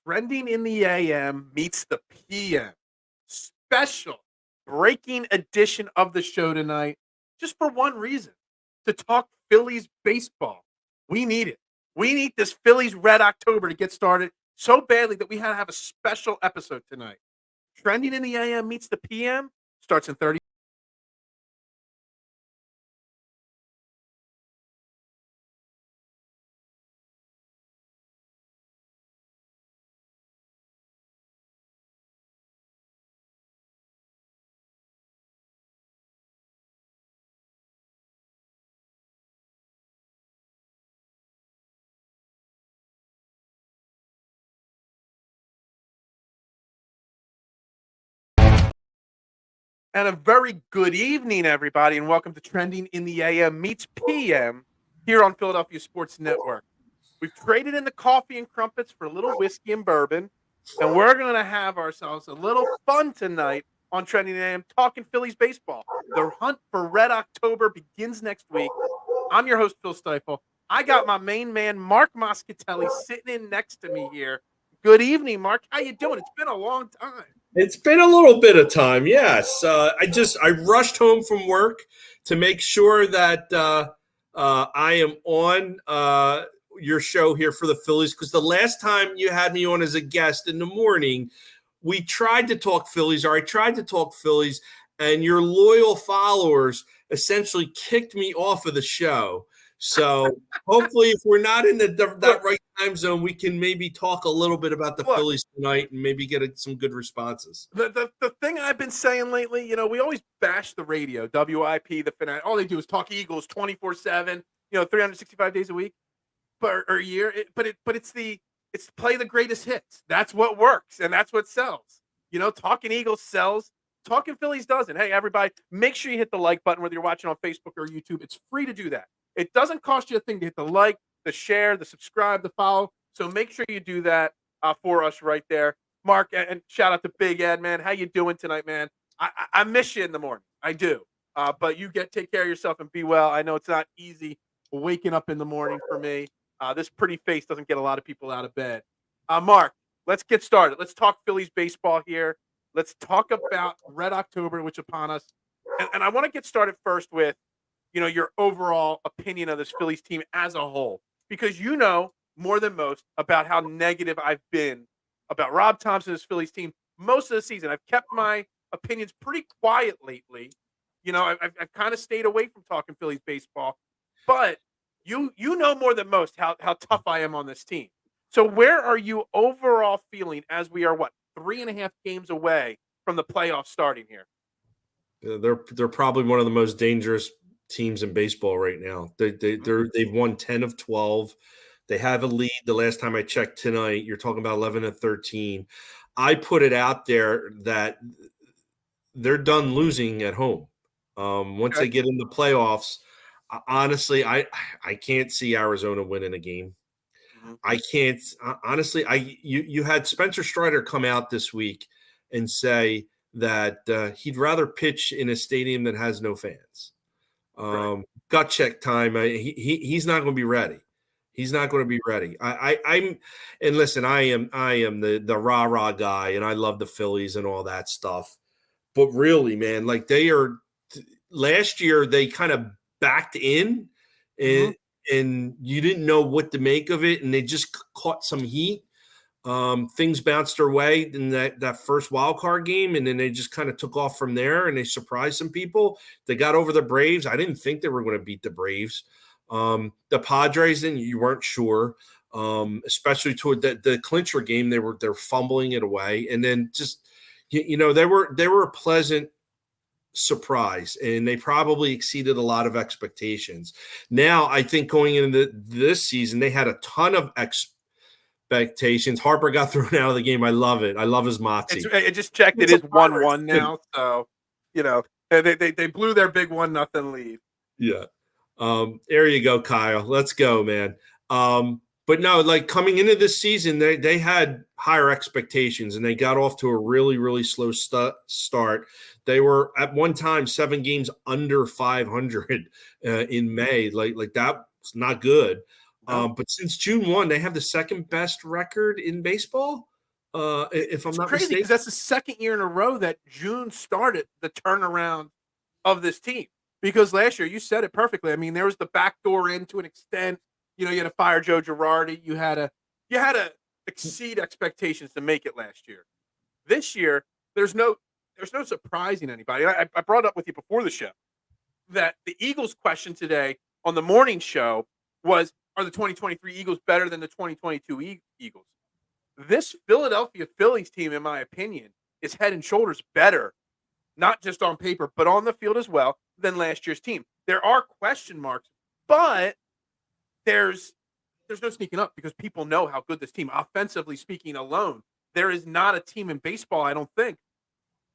Trending in the AM meets the PM. Special breaking edition of the show tonight, just for one reason, to talk Phillies baseball. We need it. We need this Phillies Red October to get started so badly that we had to have a special episode tonight. Trending in the AM meets the PM starts in 30. And a very good evening, everybody, and welcome to Trending in the AM meets PM here on Philadelphia Sports Network. We've traded in the coffee and crumpets for a little whiskey and bourbon, and we're going to have ourselves a little fun tonight on Trending in the AM talking Phillies baseball. The hunt for Red October begins next week. I'm your host, Phil Stiefel. I got my main man, Mark Moschitelli, sitting in next to me here. Good evening, Mark. How you doing? It's been a long time. It's been a little bit of time, yes. I rushed home from work to make sure that I am on your show here for the Phillies, because the last time you had me on as a guest in the morning, we tried to talk Phillies, or I tried to talk Phillies, and your loyal followers essentially kicked me off of the show. So hopefully, if we're not in that right time zone, we can maybe talk a little bit about the Phillies tonight and maybe get some good responses. The thing I've been saying lately, we always bash the radio, WIP, the Fanatic. All they do is talk Eagles 24/7, 365 days a week, or a year. But it's play the greatest hits. That's what works, and that's what sells. Talking Eagles sells. Talking Phillies doesn't. Hey, everybody, make sure you hit the like button, whether you're watching on Facebook or YouTube. It's free to do that. It doesn't cost you a thing to hit the like, the share, the subscribe, the follow. So make sure you do that for us right there. Mark, and shout out to Big Ed, man. How you doing tonight, man? I miss you in the morning. I do. But you take care of yourself and be well. I know it's not easy waking up in the morning for me. This pretty face doesn't get a lot of people out of bed. Mark, let's get started. Let's talk Phillies baseball here. Let's talk about Red October, which is upon us. And I want to get started first with, your overall opinion of this Phillies team as a whole, because more than most about how negative I've been about Rob Thompson's Phillies team most of the season. I've kept my opinions pretty quiet lately. I've kind of stayed away from talking Phillies baseball, but you know more than most how tough I am on this team. So where are you overall feeling as we are 3.5 games away from the playoffs starting here? They're probably one of the most dangerous teams in baseball right now. They've won 10 of 12. They have a lead. The last time I checked tonight, you're talking about 11 of 13. I put it out there that they're done losing at home. Once they get in the playoffs, honestly, I can't see Arizona winning a game. Mm-hmm. I can't honestly. You had Spencer Strider come out this week and say that he'd rather pitch in a stadium that has no fans. Gut check time. He's not going to be ready. He's not going to be ready. I'm and listen, I am the rah-rah guy, and I love the Phillies and all that stuff. But really, man, like last year they kind of backed in and you didn't know what to make of it, and they just caught some heat. Things bounced their way in that first wild card game, and then they just kind of took off from there, and they surprised some people. They got over the Braves. I didn't think they were going to beat the Braves. The Padres, then you weren't sure, especially toward the clincher game. They're fumbling it away, and then just they were a pleasant surprise, and they probably exceeded a lot of expectations. Now, I think going into this season, they had a ton of expectations. Harper got thrown out of the game. I love it. I love his moxie. It just checked. It is 1-1 now. So, they blew their big 1-0 lead. Yeah. There you go, Kyle. Let's go, man. But no, like coming into this season, they had higher expectations, and they got off to a really, really slow start. They were at one time 7 games under 500 in May. Like that's not good. No. But since June 1, they have the second best record in baseball, if I'm It's not crazy mistaken. because that's the second year in a row that June started the turnaround of this team. Because last year, you said it perfectly. I mean, there was the backdoor in to an extent. You had to fire Joe Girardi. You had to exceed expectations to make it last year. This year, there's no surprising anybody. I brought up with you before the show that the Eagles question today on the morning show was, are the 2023 Eagles better than the 2022 Eagles? This Philadelphia Phillies team, in my opinion, is head and shoulders better, not just on paper, but on the field as well, than last year's team. There are question marks, but there's no sneaking up because people know how good this team, offensively speaking alone, there is not a team in baseball, I don't think,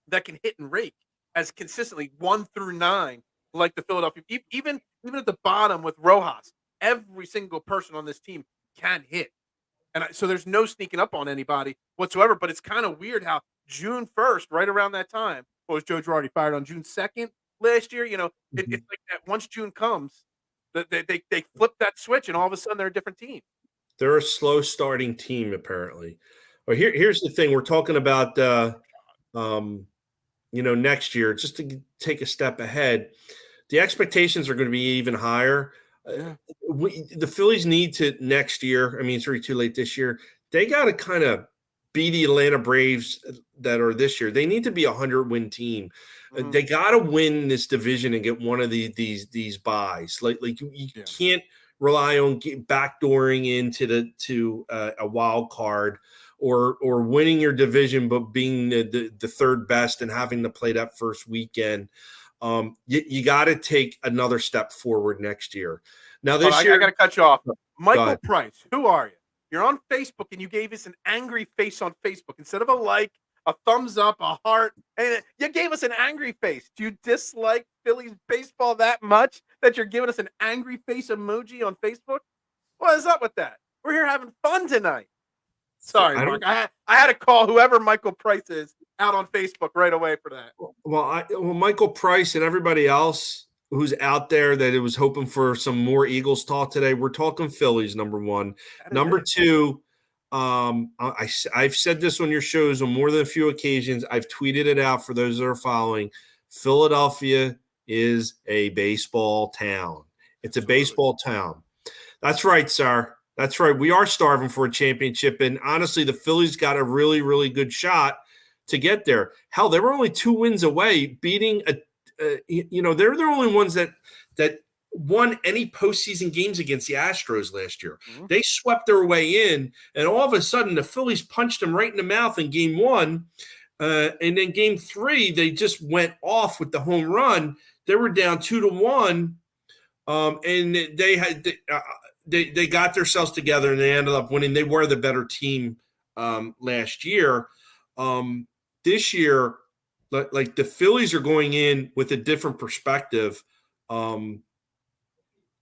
that can hit and rake as consistently 1 through 9 like the Philadelphia. Even at the bottom with Rojas, every single person on this team can hit. So there's no sneaking up on anybody whatsoever. But it's kind of weird how June 1st, right around that time, was Joe Girardi fired on June 2nd last year? It's like that. Once June comes, they flip that switch, and all of a sudden they're a different team. They're a slow starting team, apparently. Well, here's the thing. We're talking about, next year, just to take a step ahead. The expectations are going to be even higher. Yeah. The Phillies need to next year. I mean, it's already too late this year. They got to kind of be the Atlanta Braves that are this year. They need to be a 100-win team. Mhm. They got to win this division and get one of these buys. Like you can't rely on backdooring into a wild card or winning your division, but being the third best and having to play that first weekend. You got to take another step forward next year. Now this year, I got to cut you off. Michael Bryce, who are you? You're on Facebook, and you gave us an angry face on Facebook instead of a like, a thumbs up, a heart, and you gave us an angry face. Do you dislike Phillies baseball that much that you're giving us an angry face emoji on Facebook? What is up with that? We're here having fun tonight. Sorry, Mark. I had to call whoever Michael Price is out on Facebook right away for that. Well, Michael Price and everybody else who's out there that was hoping for some more Eagles talk today, we're talking Phillies, number one. Number two, I've said this on your shows on more than a few occasions. I've tweeted it out for those that are following. Philadelphia is a baseball town. It's a baseball town. That's right, sir. That's right. We are starving for a championship. And honestly, the Phillies got a really, really good shot to get there. Hell, they were only 2 wins away, beating they're the only ones that won any postseason games against the Astros last year. Mm-hmm. They swept their way in, and all of a sudden the Phillies punched them right in the mouth in game 1. And then game 3, they just went off with the home run. They were down 2-1. And they got themselves together and they ended up winning. They were the better team last year. This year, like the Phillies are going in with a different perspective. That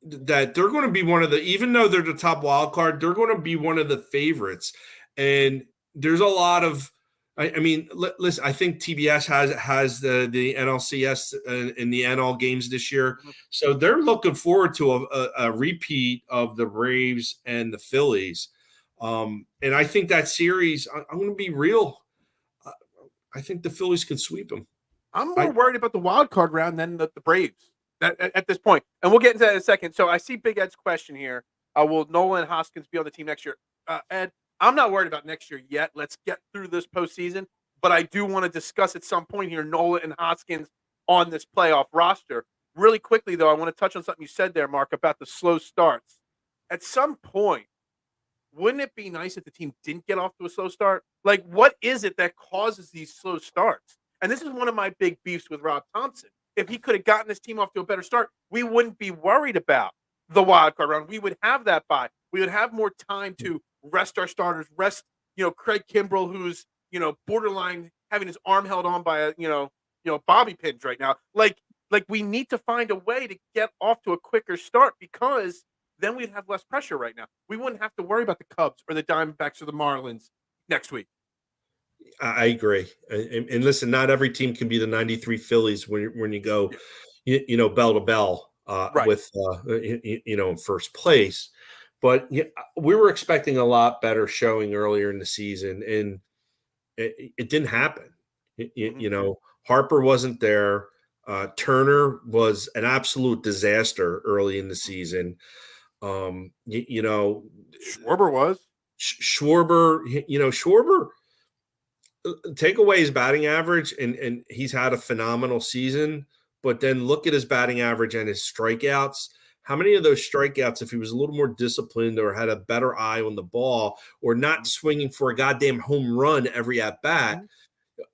they're going to be one of the, even though they're the top wild card, they're going to be one of the favorites. And there's a lot of, I mean, listen, I think TBS has the NLCS and the NL games this year. So they're looking forward to a repeat of the Braves and the Phillies. And I think that series, I'm going to be real. I think the Phillies can sweep them. I'm more worried about the wild card round than the Braves at this point. And we'll get into that in a second. So I see Big Ed's question here. Will Nola and Hoskins be on the team next year? Ed, I'm not worried about next year yet. Let's get through this postseason. But I do want to discuss at some point here Nola and Hoskins on this playoff roster. Really quickly, though, I want to touch on something you said there, Mark, about the slow starts. At some point, wouldn't it be nice if the team didn't get off to a slow start? Like, what is it that causes these slow starts? And this is one of my big beefs with Rob Thompson. If he could have gotten this team off to a better start, we wouldn't be worried about the wild card round. We would have that bye. We would have more time to rest our starters, rest, Craig Kimbrell, who's, borderline having his arm held on by a, bobby pins right now. Like we need to find a way to get off to a quicker start because then we'd have less pressure right now. We wouldn't have to worry about the Cubs or the Diamondbacks or the Marlins next week. I agree. And listen, not every team can be the 93 Phillies when you go, bell to bell right. with, in first place. But yeah, we were expecting a lot better showing earlier in the season, and it didn't happen. You know, Harper wasn't there. Turner was an absolute disaster early in the season. You know, Schwarber was. Schwarber, Schwarber, take away his batting average, and he's had a phenomenal season. But then look at his batting average and his strikeouts. How many of those strikeouts, if he was a little more disciplined or had a better eye on the ball or not swinging for a goddamn home run every at bat,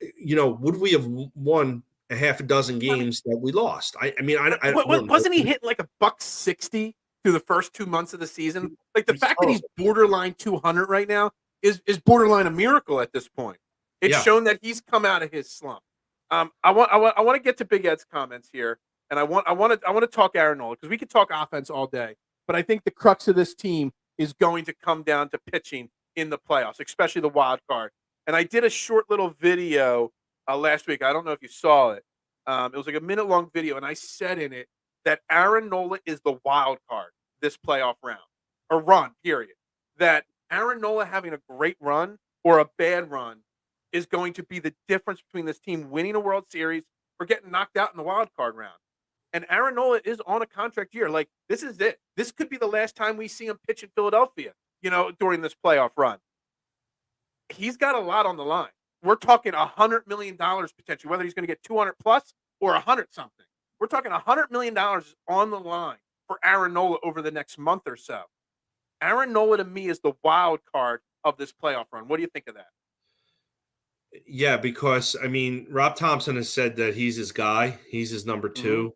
would we have won a half a dozen games that we lost? I don't wasn't he hitting like $160 through the first 2 months of the season? Like the fact that he's terrible. borderline 200 right now is borderline a miracle at this point. It's shown that he's come out of his slump. I want to get to Big Ed's comments here, and I want to talk Aaron Nola because we could talk offense all day, but I think the crux of this team is going to come down to pitching in the playoffs, especially the wild card. And I did a short little video last week. I don't know if you saw it. It was like a minute-long video, and I said in it that Aaron Nola is the wild card this playoff round, or run, period. That Aaron Nola having a great run or a bad run is going to be the difference between this team winning a World Series or getting knocked out in the wild card round. And Aaron Nola is on a contract year. Like, this is it. This could be the last time we see him pitch in Philadelphia, during this playoff run. He's got a lot on the line. We're talking $100 million potentially, whether he's going to get 200 plus or 100 something. We're talking $100 million on the line for Aaron Nola over the next month or so. Aaron Nola to me is the wild card of this playoff run. What do you think of that? Yeah, because Rob Thompson has said that he's his guy. He's his number two.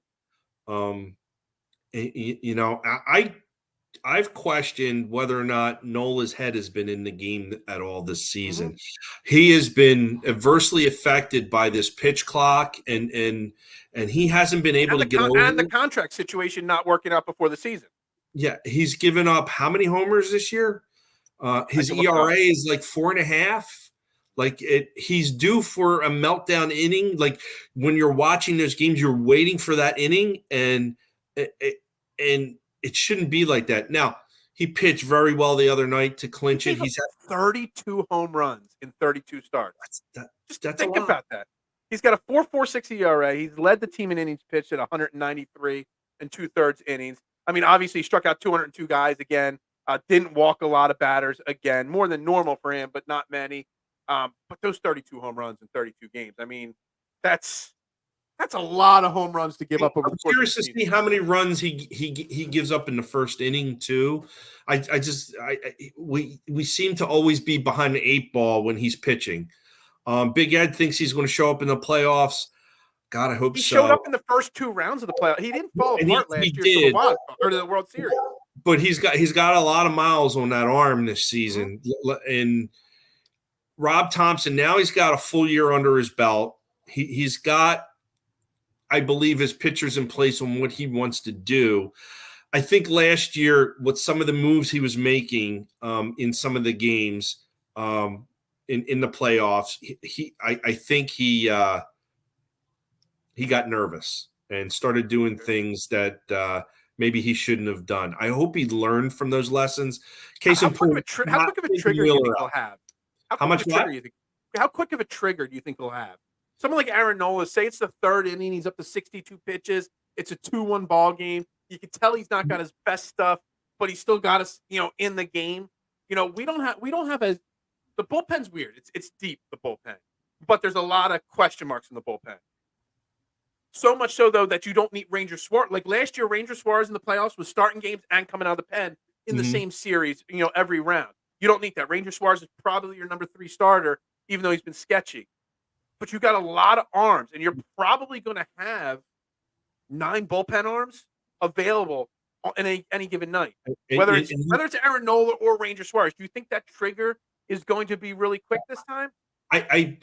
I've questioned whether or not Nola's head has been in the game at all this season. He has been adversely affected by this pitch clock, and he hasn't been able to get over and the contract situation not working out before the season. Yeah, he's given up how many homers this year? His ERA is like 4.5. Like he's due for a meltdown inning. Like when you're watching those games, you're waiting for that inning, and it shouldn't be like that. Now, he pitched very well the other night to clinch it. He's had 32 home runs in 32 starts. That's think about that. He's got a 4.46 ERA. He's led the team in innings pitched at 193 and 2/3 innings. Obviously, he struck out 202 guys again. Didn't walk a lot of batters again, more than normal for him, but not many. But those 32 home runs in 32 games, that's a lot of home runs to give up over the course of the season. I'm curious to see how many runs he gives up in the first inning too. We seem to always be behind the 8 ball when he's pitching. Big Ed thinks he's going to show up in the playoffs. God, I hope so. He showed up in the first 2 rounds of the playoffs. He didn't fall apart last year for the World Series. But he's got a lot of miles on that arm this season. And Rob Thompson, now he's got a full year under his belt. He's got, I believe, his pitchers in place on what he wants to do. I think last year, with some of the moves he was making in some of the games in the playoffs, I think he got nervous and started doing things that maybe he shouldn't have done. I hope he learned from those lessons. How quick of a trigger do you think he'll have? How quick of a trigger do you think he'll have? Someone like Aaron Nola, say it's the 3rd inning, he's up to 62 pitches. It's a 2-1 ball game. You can tell he's not got his best stuff, but he's still got us, in the game. We don't have the bullpen's weird. It's deep, the bullpen, but there's a lot of question marks in the bullpen. So much so though that you don't need Ranger Suarez. Like last year, Ranger Suarez in the playoffs was starting games and coming out of the pen in the same series, every round. You don't need that. Ranger Suarez is probably your number 3 starter, even though he's been sketchy. But you got a lot of arms, and you're probably going to have 9 bullpen arms available on any given night. Whether it's Aaron Nola or Ranger Suarez, do you think that trigger is going to be really quick this time? I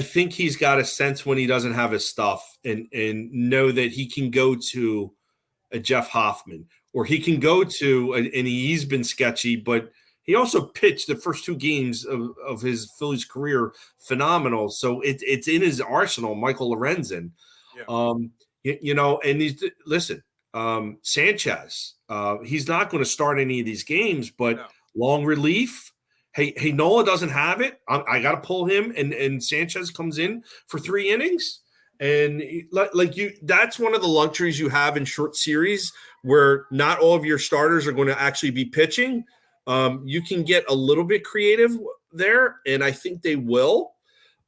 think he's got a sense when he doesn't have his stuff and know that he can go to a Jeff Hoffman, or he can go to, and he's been sketchy, but he also pitched the first 2 games of his Phillies career phenomenal. So it's in his arsenal, Michael Lorenzen. Yeah. And listen, Sanchez. He's not going to start any of these games, but No. long relief. Hey, Nola doesn't have it. I got to pull him, and Sanchez comes in for 3 innings. And that's one of the luxuries you have in short series where not all of your starters are going to actually be pitching. You can get a little bit creative there, and I think they will.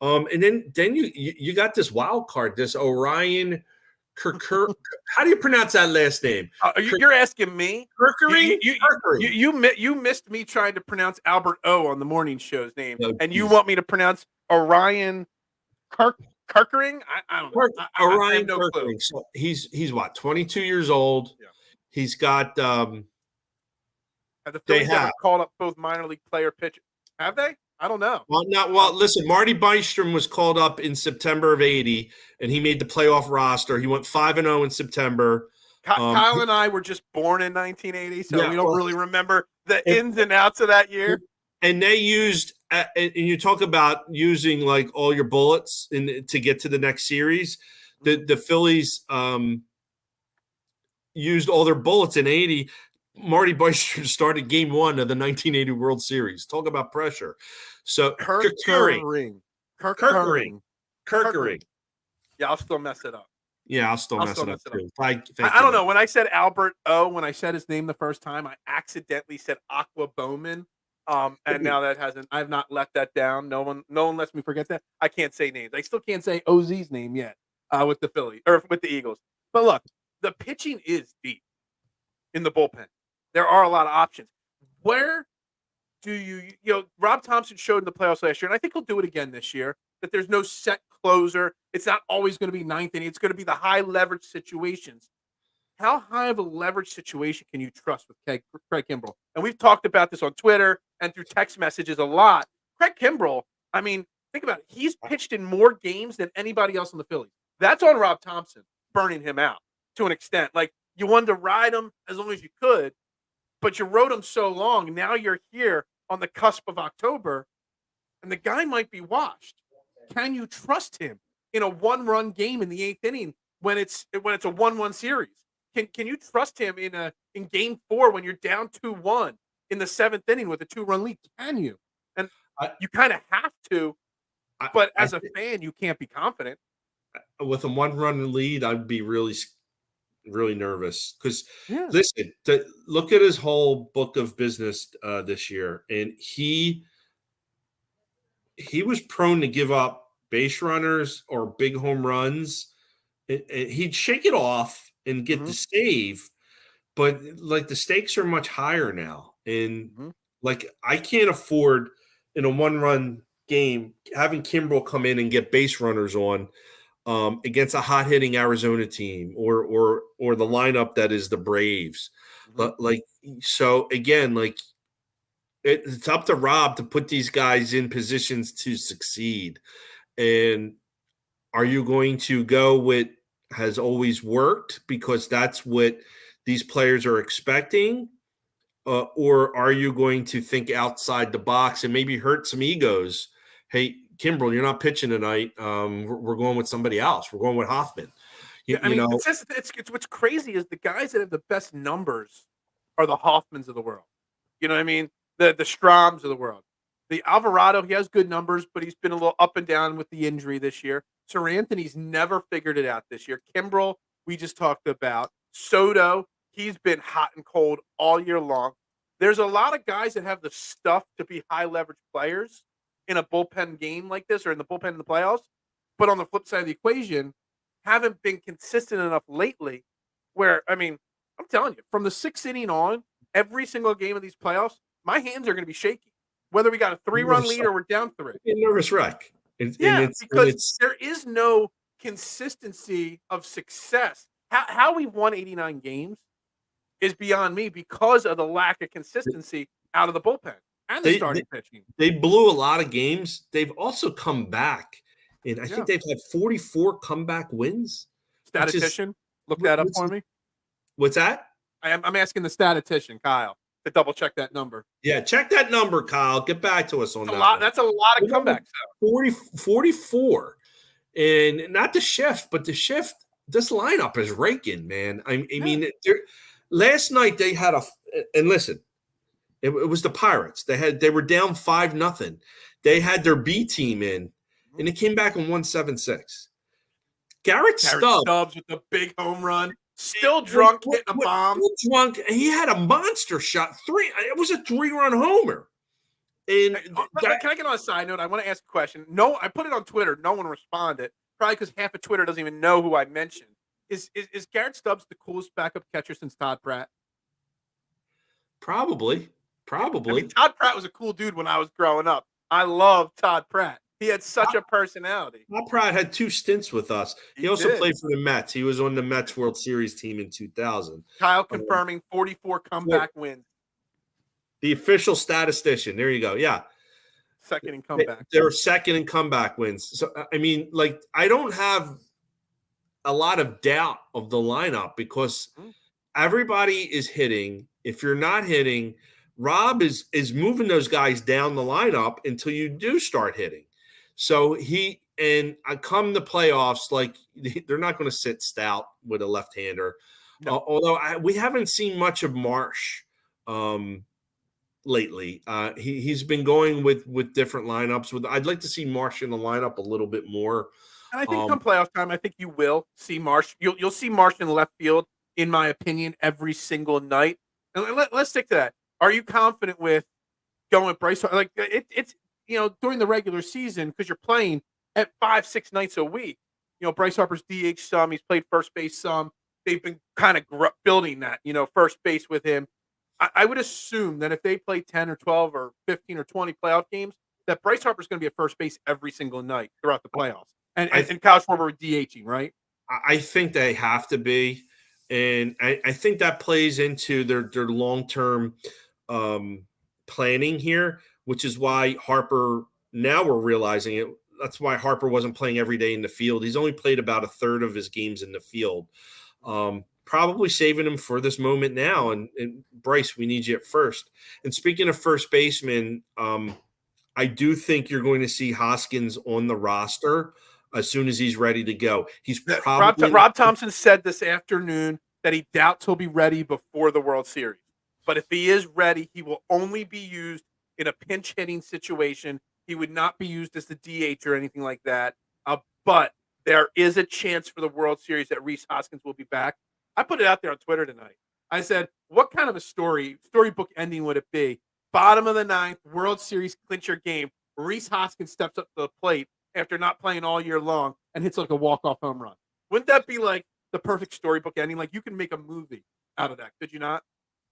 And then you got this wild card, this Orion Kirker. How do you pronounce that last name? You're asking me? Kirkering? You missed me trying to pronounce Albert O on the morning show's name, and you geez. want me to pronounce Orion Kirkering? I don't know. Orion I have no Kirkering. clue. So he's what, 22 years old. Yeah. He's got have the Phillies ever called up both minor league player pitchers? Have they? I don't know. Listen, Marty Bystrom was called up in September of 80, and he made the playoff roster. He went 5-0 in September. Kyle and I were just born in 1980, so we don't really remember the ins and outs of that year. And they used and you talk about using like all your bullets to get to the next series. The Phillies used all their bullets in 80. Marty Bystrom started game 1 of the 1980 World Series. Talk about pressure. So Kirkering. Yeah, I'll still mess it up. Yeah, I'll still mess it up too. I don't know. When I said Albert O, when I said his name the first time, I accidentally said Aqua Bowman. And now I've not let that down. No one lets me forget that. I can't say names. I still can't say OZ's name yet with the Phillies or with the Eagles. But look, the pitching is deep in the bullpen. There are a lot of options. Where do Rob Thompson showed in the playoffs last year, and I think he'll do it again this year, that there's no set closer. It's not always going to be ninth inning. It's going to be the high leverage situations. How high of a leverage situation can you trust with Craig Kimbrell? And we've talked about this on Twitter and through text messages a lot. Craig Kimbrell, I mean, think about it. He's pitched in more games than anybody else in the Phillies. That's on Rob Thompson, burning him out to an extent. Like, you wanted to ride him as long as you could, but you rode him so long. Now you're here on the cusp of October, and the guy might be washed. Can you trust him in a 1-run game in the 8th inning when it's a 1-1 series? Can you trust him in game 4 when you're down 2-1 in the 7th inning with a 2-run lead? Can you? And you kind of have to, but as a fan, you can't be confident. With a 1-run lead, I'd be really, really nervous because listen, look at his whole book of business this year, and he was prone to give up base runners or big home runs. He'd shake it off and get the save, but like the stakes are much higher now, and like I can't afford in a 1-run game having Kimbrell come in and get base runners on against a hot hitting Arizona team or the lineup that is the Braves. But so again, like it's up to Rob to put these guys in positions to succeed. And are you going to go with has always worked because that's what these players are expecting? Or are you going to think outside the box and maybe hurt some egos? Hey, Kimbrell, you're not pitching tonight. We're going with somebody else. We're going with Hoffman. It's what's crazy is the guys that have the best numbers are the Hoffmans of the world. You know what I mean? The Stroms of the world. The Alvarado, he has good numbers, but he's been a little up and down with the injury this year. Sir Anthony's never figured it out this year. Kimbrell, we just talked about. Soto, he's been hot and cold all year long. There's a lot of guys that have the stuff to be high leverage players in a bullpen game like this or in the bullpen in the playoffs, but on the flip side of the equation, haven't been consistent enough lately where, I mean, I'm telling you, from the 6th inning on, every single game of these playoffs, my hands are going to be shaky. Whether we got a 3-run lead or we're down 3. A nervous wreck. Because there is no consistency of success. How we've won 89 games is beyond me because of the lack of consistency out of the bullpen and the starting pitching. They blew a lot of games. They've also come back, and I think they've had 44 comeback wins. Statistician, look that up for me. What's that? I'm asking the statistician, Kyle, to double check that number. Yeah, check that number, Kyle. Get back to us on that. That's a lot of comebacks. 44. And not the shift, but the shift this lineup is raking, man. I Yeah. mean, last night they had and listen, it was the Pirates. They were down 5-0. They had their B team in, and they came back and won 7-6. Garrett Stubbs with the big home run, still drunk, hitting a bomb. Drunk. He had a monster shot. It was a 3-run homer. And can I get on a side note? I want to ask a question. No, I put it on Twitter. No one responded. Probably because half of Twitter doesn't even know who I mentioned. Is Garrett Stubbs the coolest backup catcher since Todd Pratt? Probably. I mean, Todd Pratt was a cool dude when I was growing up. I love Todd Pratt. He had such a personality. Todd Pratt had 2 stints with us. He also played for the Mets. He was on the Mets World Series team in 2000. Kyle confirming 44 comeback wins. The official statistician. There you go. Yeah. Second in comeback. They're second in comeback wins. So, I mean, like, I don't have a lot of doubt of the lineup because everybody is hitting. If you're not hitting, Rob is moving those guys down the lineup until you do start hitting. So I come the playoffs, like, they're not going to sit Stout with a left-hander. No. Although we haven't seen much of Marsh lately. He's been going with different lineups. I'd like to see Marsh in the lineup a little bit more. And I think come playoff time, I think you will see Marsh. You'll see Marsh in left field, in my opinion, every single night. And let's stick to that. Are you confident with going with Bryce? Like it's during the regular season, because you're playing at 5-6 nights a week. Bryce Harper's DH some. He's played first base some. They've been kind of building that, first base with him. I would assume that if they play 10 or 12 or 15 or 20 playoff games, that Bryce Harper's going to be at first base every single night throughout the playoffs. And Kyle Schwarber DHing, right? I think they have to be. And I think that plays into their long-term planning here, which is why Harper, now we're realizing it, that's why Harper wasn't playing every day in the field. He's only played about a third of his games in the field. Probably saving him for this moment now. And Bryce, we need you at first. And speaking of first baseman, I do think you're going to see Hoskins on the roster as soon as he's ready to go. He's probably Rob Thompson said this afternoon that he doubts he'll be ready before the World Series. But if he is ready, he will only be used in a pinch hitting situation. He would not be used as the DH or anything like that. But there is a chance for the World Series that Rhys Hoskins will be back. I put it out there on Twitter tonight. I said, what kind of a storybook ending would it be? Bottom of the ninth, World Series clincher game. Rhys Hoskins steps up to the plate after not playing all year long and hits like a walk-off home run. Wouldn't that be like the perfect storybook ending? Like, you can make a movie out of that, could you not?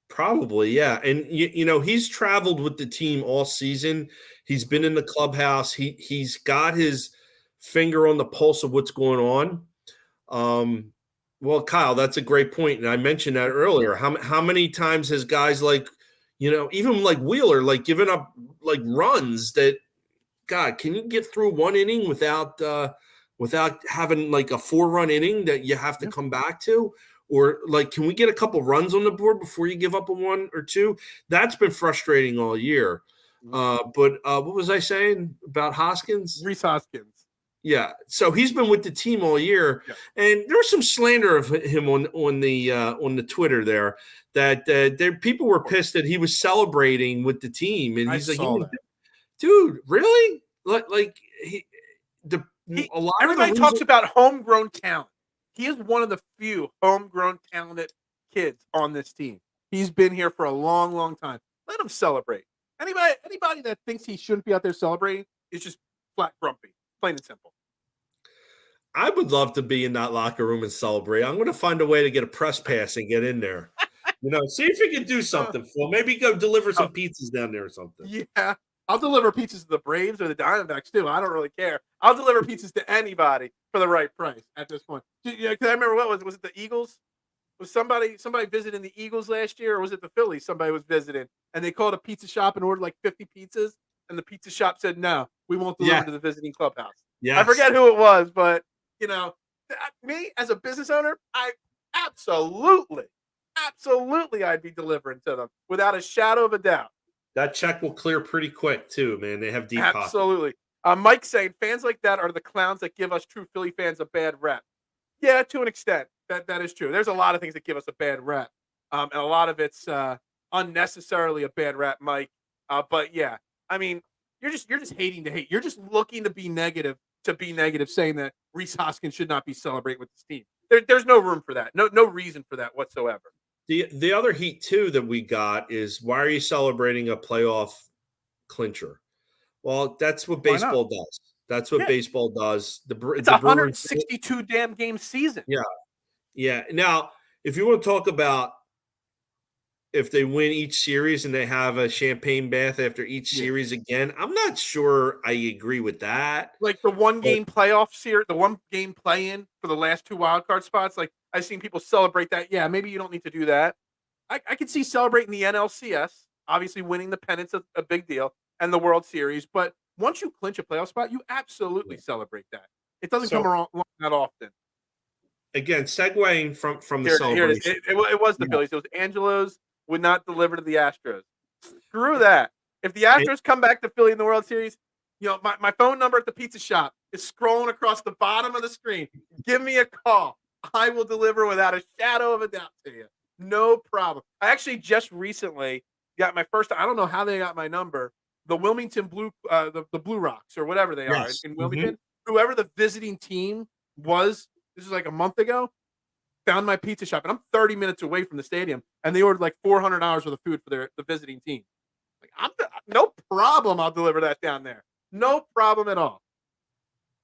Probably, yeah. And he's traveled with the team all season. He's been in the clubhouse. He's got his finger on the pulse of what's going on. Well, Kyle, that's a great point, and I mentioned that earlier. How many times has guys like, even like Wheeler, like given up like runs that, God, can you get through one inning without having like a 4-run inning that you have to come back to? Or like, can we get a couple runs on the board before you give up a 1 or 2? That's been frustrating all year. But what was I saying about Hoskins? Rhys Hoskins. Yeah, so he's been with the team all year, and there was some slander of him on the Twitter there that people were pissed that he was celebrating with the team, and he's dude, really? Everybody talks about homegrown talent. He is one of the few homegrown talented kids on this team. He's been here for a long, long time. Let him celebrate. Anybody that thinks he shouldn't be out there celebrating is just flat grumpy. Plain and simple. I would love to be in that locker room and celebrate. I'm going to find a way to get a press pass and get in there. See if you can do something, Phil. Maybe go deliver some pizzas down there or something. Yeah. I'll deliver pizzas to the Braves or the Diamondbacks, too. I don't really care. I'll deliver pizzas to anybody for the right price at this point. Because I remember, was it the Eagles? Was somebody visiting the Eagles last year, or was it the Phillies somebody was visiting? And they called a pizza shop and ordered like 50 pizzas, and the pizza shop said, no, we won't deliver to the visiting clubhouse. Yes. I forget who it was, but, me as a business owner, I absolutely I'd be delivering to them without a shadow of a doubt. That check will clear pretty quick, too, man. They have deep pockets. Absolutely. Mike saying fans like that are the clowns that give us true Philly fans a bad rep. Yeah, to an extent, that is true. There's a lot of things that give us a bad rep, and a lot of it's unnecessarily a bad rep, Mike. But yeah, I mean, you're just hating to hate. You're just looking to be negative, saying that Reese Hoskins should not be celebrating with this team. There's no room for that. No reason for that whatsoever. The other heat too that we got is, why are you celebrating a playoff clincher? Well, that's what Why not? baseball does. That's what Yeah, baseball does. it's a The Brewers, 162 damn game season. yeah, yeah. Now, if you want to talk about if they win each series and they have a champagne bath after each Yeah. series again, I'm not sure I agree with that. Like the one But game playoff series, the one game play in for the last two wild card spots. Like I've seen people celebrate that. Yeah, maybe you don't need to do that. I could see celebrating the NLCS, obviously winning the pennant's a big deal, and the World Series. But once you clinch a playoff spot, you absolutely celebrate that. It doesn't come so around that often. again, segueing from the Here it is. celebration. It was the Yeah. Phillies. It was Angelo's would not deliver to the Astros. Screw that. If the And, Astros come back to Philly in the World Series, my phone number at the pizza shop is scrolling across the bottom of the screen. Give me a call. I will deliver without a shadow of a doubt to you. No problem. I actually just recently got my first. I don't know how they got my number. The Wilmington the Blue Rocks or whatever they are yes. in Mhm. Wilmington. Whoever the visiting team was, this was like a month ago. Found my pizza shop, and I'm 30 minutes away from the stadium, and they ordered like $400 worth of food for the visiting team. Like no problem. I'll deliver that down there. No problem at all.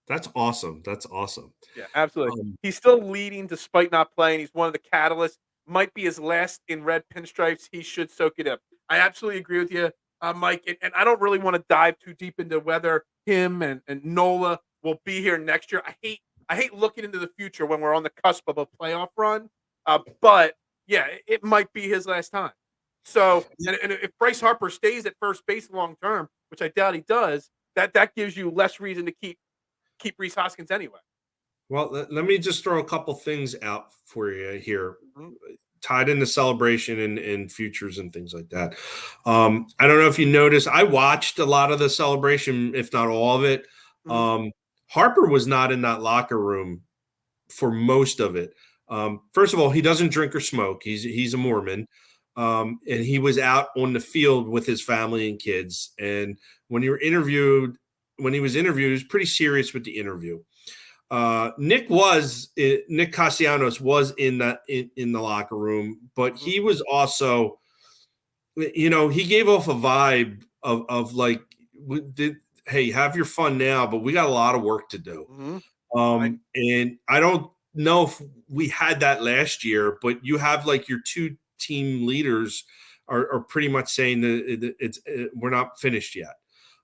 That's awesome. That's awesome. Yeah, absolutely. Um, He's still leading despite not playing. He's one of the catalysts. Might be his last in red pinstripes. He should soak it up. I absolutely agree with you, Mike. And I don't really want to dive too deep into whether him and Nola will be here next year. I hate looking into the future when we're on the cusp of a playoff run. But yeah, it might be his last time. So, and if Bryce Harper stays at first base long term, which I doubt he does, that gives you less reason to keep Reese Hoskins anyway. well, let me just throw a couple things out for you here, Mhm. tied into celebration and futures and things like that. I don't know if you noticed, I watched a lot of the celebration, if not all of it. Mhm. Harper was not in that locker room for most of it. First of all, he doesn't drink or smoke. He's a Mormon, and he was out on the field with his family and kids. And when he was interviewed, he was pretty serious with the interview. Nick Castellanos was in the locker room, but Mhm. he was also, he gave off a vibe of like, hey, have your fun now, but we got a lot of work to do. Mhm. I And I don't know if we had that last year, but you have like your two team leaders are pretty much saying that we're not finished yet.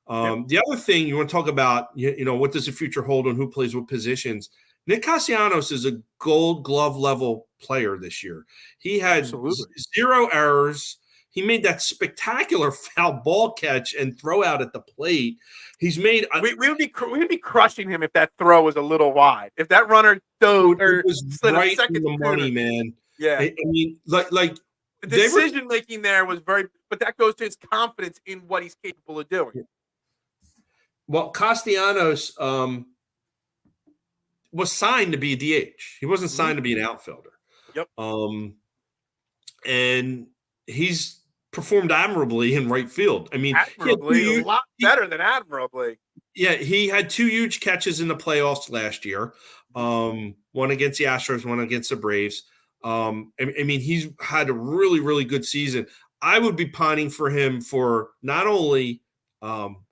Yep. The other thing you want to talk about, what does the future hold and who plays what positions? Nick Castellanos is a Gold Glove level player this year. He had Absolutely. zero errors. He made that spectacular foul ball catch and throw out at the plate. He's made We would be crushing him if that throw was a little wide. If that runner dove it or was slid a right in second the sooner. money, man. Yeah. I mean, like The they were. decision making there was but that goes to his confidence in what he's capable of doing. Well, Castellanos was signed to be a DH. He wasn't Mhm. signed to be an outfielder. Yep. And he's performed admirably in right field. I mean, Admirably, a lot better than admirably. he had two huge catches in the playoffs last year. One against the Astros, one against the Braves. I mean, he's had a really, really good season. I would be pining for him for not only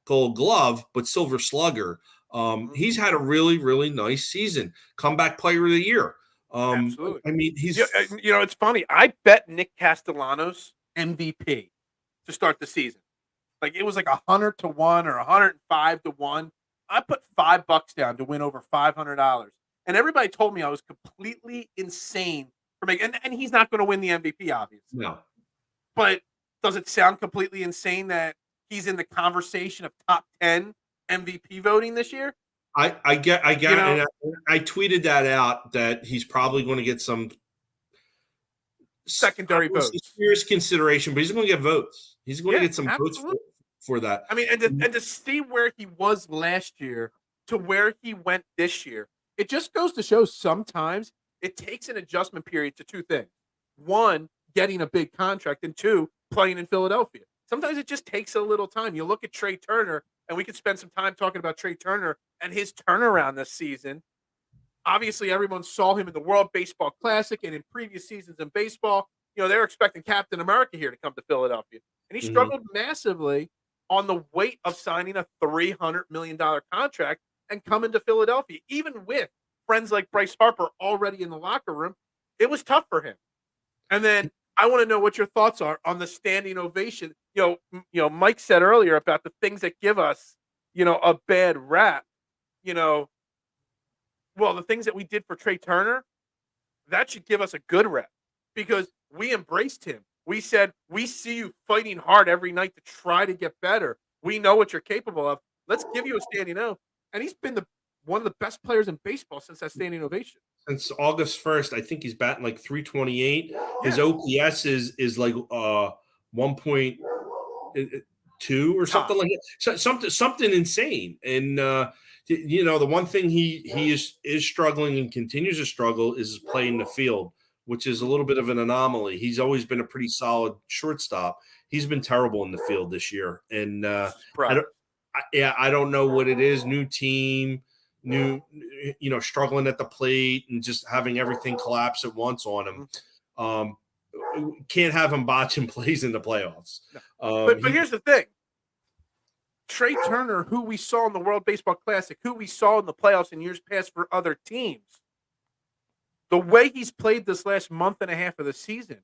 Gold Glove but Silver Slugger. Mhm. He's had a really, really nice season. Comeback Player of the Year. Absolutely. I mean, Yeah, it's funny. I bet Nick Castellanos MVP to start the season. Like it was like 100 to 1 or 105 to 1. I put $5 down to win over $500, and everybody told me I was completely insane for making. And he's not going to win the MVP, obviously. no. But does it sound completely insane that he's in the conversation of top 10 MVP voting this year? I get, You know, and I tweeted that out that he's probably going to get some secondary votes. serious consideration, but he's going to get votes. He's going to Yeah, get some votes absolutely. for that. I mean, and to see where he was last year to where he went this year, it just goes to show sometimes it takes an adjustment period to two things. One, getting a big contract, and two, playing in Philadelphia. Sometimes it just takes a little time. You look at Trea Turner, and we could spend some time talking about Trea Turner and his turnaround this season. Obviously, everyone saw him in the World Baseball Classic and in previous seasons in baseball. They're expecting Captain America here to come to Philadelphia. And he struggled massively on the weight of signing a $300 million contract and coming to Philadelphia. Even with friends like Bryce Harper already in the locker room, it was tough for him. And then I want to know what your thoughts are on the standing ovation. Mike said earlier about the things that give us, a bad rap. Well, the things that we did for Trea Turner, that should give us a good rep because we embraced him. We said, we see you fighting hard every night to try to get better. We know what you're capable of. Let's give you a standing O. And he's been one of the best players in baseball since that standing ovation. Since August 1st, I think he's batting like 328. Yeah. His OPS is like 1.2 or something like that. Something insane. And the one thing he is struggling and continues to struggle is playing the field, which is a little bit of an anomaly. He's always been a pretty solid shortstop. He's been terrible in the field this year. And I don't know what it is. New team, struggling at the plate and just having everything collapse at once on him. Can't have him botching plays in the playoffs. No. But here's the thing. Trea Turner, who we saw in the World Baseball Classic, who we saw in the playoffs in years past for other teams, the way he's played this last month and a half of the season,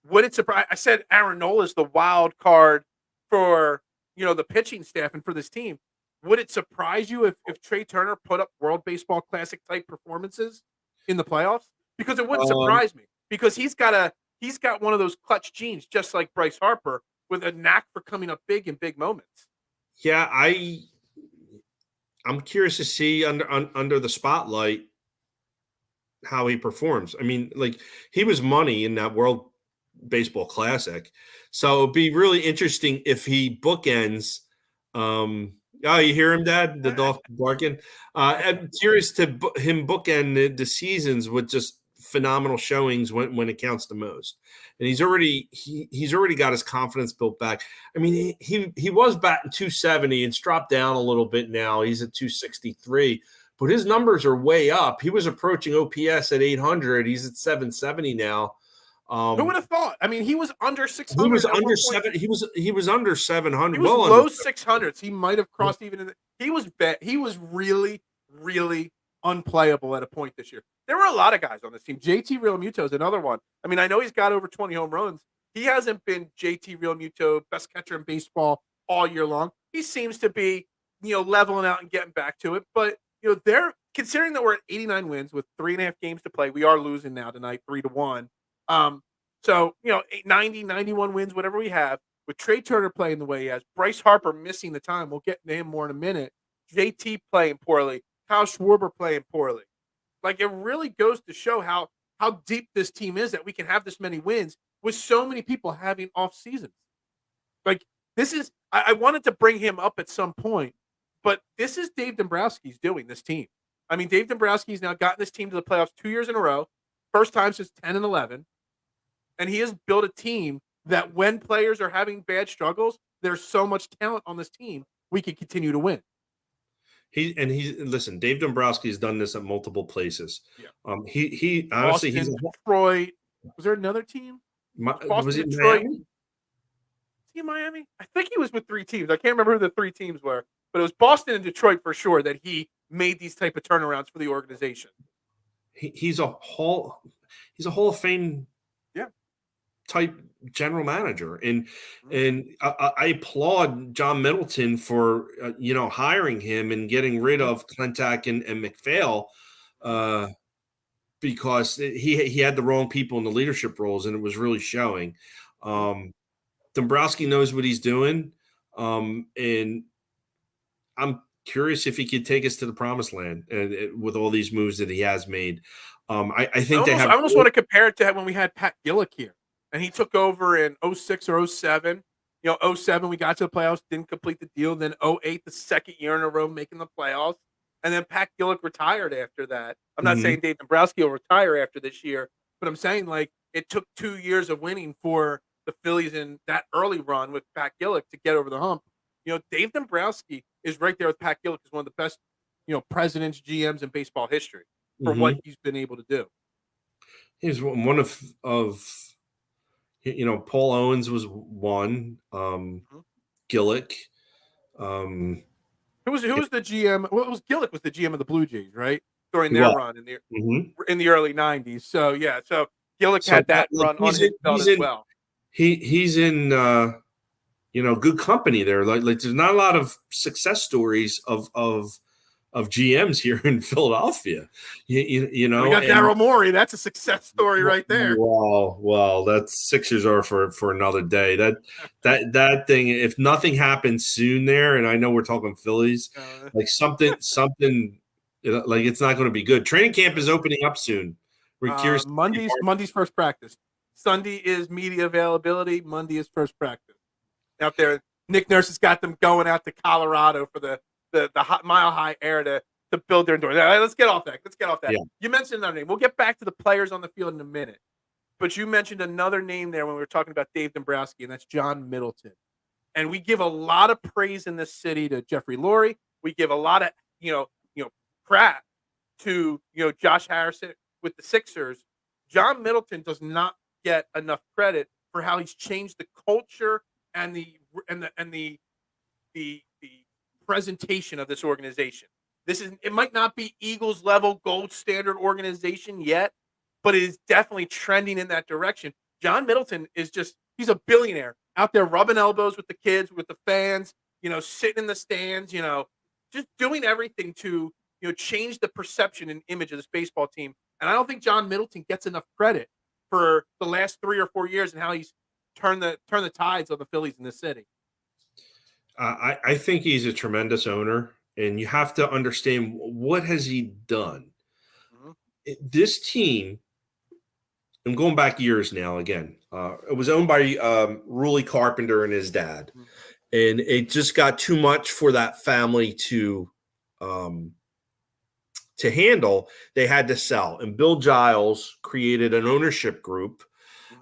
would it surprise? I said Aaron Nola is the wild card for the pitching staff and for this team. Would it surprise you if Trea Turner put up World Baseball Classic type performances in the playoffs? Because it wouldn't surprise me because he's got one of those clutch genes, just like Bryce Harper, with a knack for coming up big in big moments. Yeah, I'm curious to see under the spotlight how he performs. I mean, like he was money in that World Baseball Classic, so it'd be really interesting if he bookends. Oh, you hear him, Dad? The dog barking. I'm curious to him bookend the seasons with just phenomenal showings when it counts the most. And he's already got his confidence built back. I mean, he was batting 270 and dropped down a little bit now. He's at 263, but his numbers are way up. He was approaching OPS at 800. He's at 770 now. Who would have thought? I mean, he was under 600. He was under 7. He was under 700. He was low 600s. He might have crossed even in the. He was really, really unplayable at a point this year. There were a lot of guys on this team. JT Realmuto is another one. I mean, I know he's got over 20 home runs. He hasn't been JT Realmuto, best catcher in baseball all year long. He seems to be, leveling out and getting back to it. But, they're considering that we're at 89 wins with 3.5 games to play. We are losing now tonight, 3-1. So, 90, 91 wins, whatever we have, with Trea Turner playing the way he has, Bryce Harper missing the time. We'll get to him more in a minute. JT playing poorly. Kyle Schwarber playing poorly. Like, it really goes to show how deep this team is that we can have this many wins with so many people having off seasons. Like, this is – I wanted to bring him up at some point, but this is Dave Dombrowski's doing, this team. I mean, Dave Dombrowski's now gotten this team to the playoffs 2 years in a row, first time since 10 and 11, and he has built a team that when players are having bad struggles, there's so much talent on this team, we can continue to win. Listen, Dave Dombrowski has done this at multiple places. Yeah. He honestly, Boston, Detroit. Was there another team? Was it Detroit. Miami? Is he in Miami? I think he was with 3 teams. I can't remember who the 3 teams were, but it was Boston and Detroit for sure that he made these type of turnarounds for the organization. He's a Hall of Fame type general manager, and I applaud John Middleton for hiring him and getting rid of Klentak and McPhail because he had the wrong people in the leadership roles, and it was really showing. Dombrowski knows what he's doing, and I'm curious if he could take us to the promised land with all these moves that he has made. I think I almost want to compare it to when we had Pat Gillick here. And he took over in 06 or 07. 07, we got to the playoffs, didn't complete the deal. Then 08, the second year in a row, making the playoffs. and then Pat Gillick retired after that. I'm not Mhm. saying Dave Dombrowski will retire after this year, but I'm saying like it took 2 years of winning for the Phillies in that early run with Pat Gillick to get over the hump. Dave Dombrowski is right there with Pat Gillick as one of the best, presidents, GMs in baseball history for what Mhm. he's been able to do. He's one of Paul Owens was one. Mhm. Gillick. Um, Who was the GM? Well, it was Gillick was the GM of the Blue Jays, right? During he their was. run Mhm. in the early '90s. So yeah, so Gillick So had that like run on his belt as well. he's in good company there. Like there's not a lot of success stories of GMs here in Philadelphia. We got And Daryl Morey. That's a success story right there. well, that's Sixers are for another day. That thing, if nothing happens soon there, and I know we're talking Phillies, like something like it's not going to be good. Training camp is opening up soon. We're curious. Monday's first practice. Sunday is media availability. Monday is first practice. Out there, Nick Nurse has got them going out to Colorado for the hot mile high air to build their endurance. All right, let's get off that. Yeah. You mentioned another name. We'll get back to the players on the field in a minute. But you mentioned another name there when we were talking about Dave Dombrowski, and that's John Middleton. And we give a lot of praise in this city to Jeffrey Lurie. We give a lot of crap to Josh Harrison with the Sixers. John Middleton does not get enough credit for how he's changed the culture and the presentation of this organization. It might not be Eagles level gold standard organization yet, but it is definitely trending in that direction. John Middleton he's a billionaire out there rubbing elbows with the kids, with the fans, sitting in the stands, just doing everything to, change the perception and image of this baseball team. And I don't think John Middleton gets enough credit for the last 3 or 4 years and how he's turned the tides of the Phillies in this city. I think he's a tremendous owner, and you have to understand what has he done. Mm-hmm. This team, I'm going back years now. Again, it was owned by Ruley Carpenter and his dad, Mm-hmm. and it just got too much for that family to handle. They had to sell, and Bill Giles created an ownership group.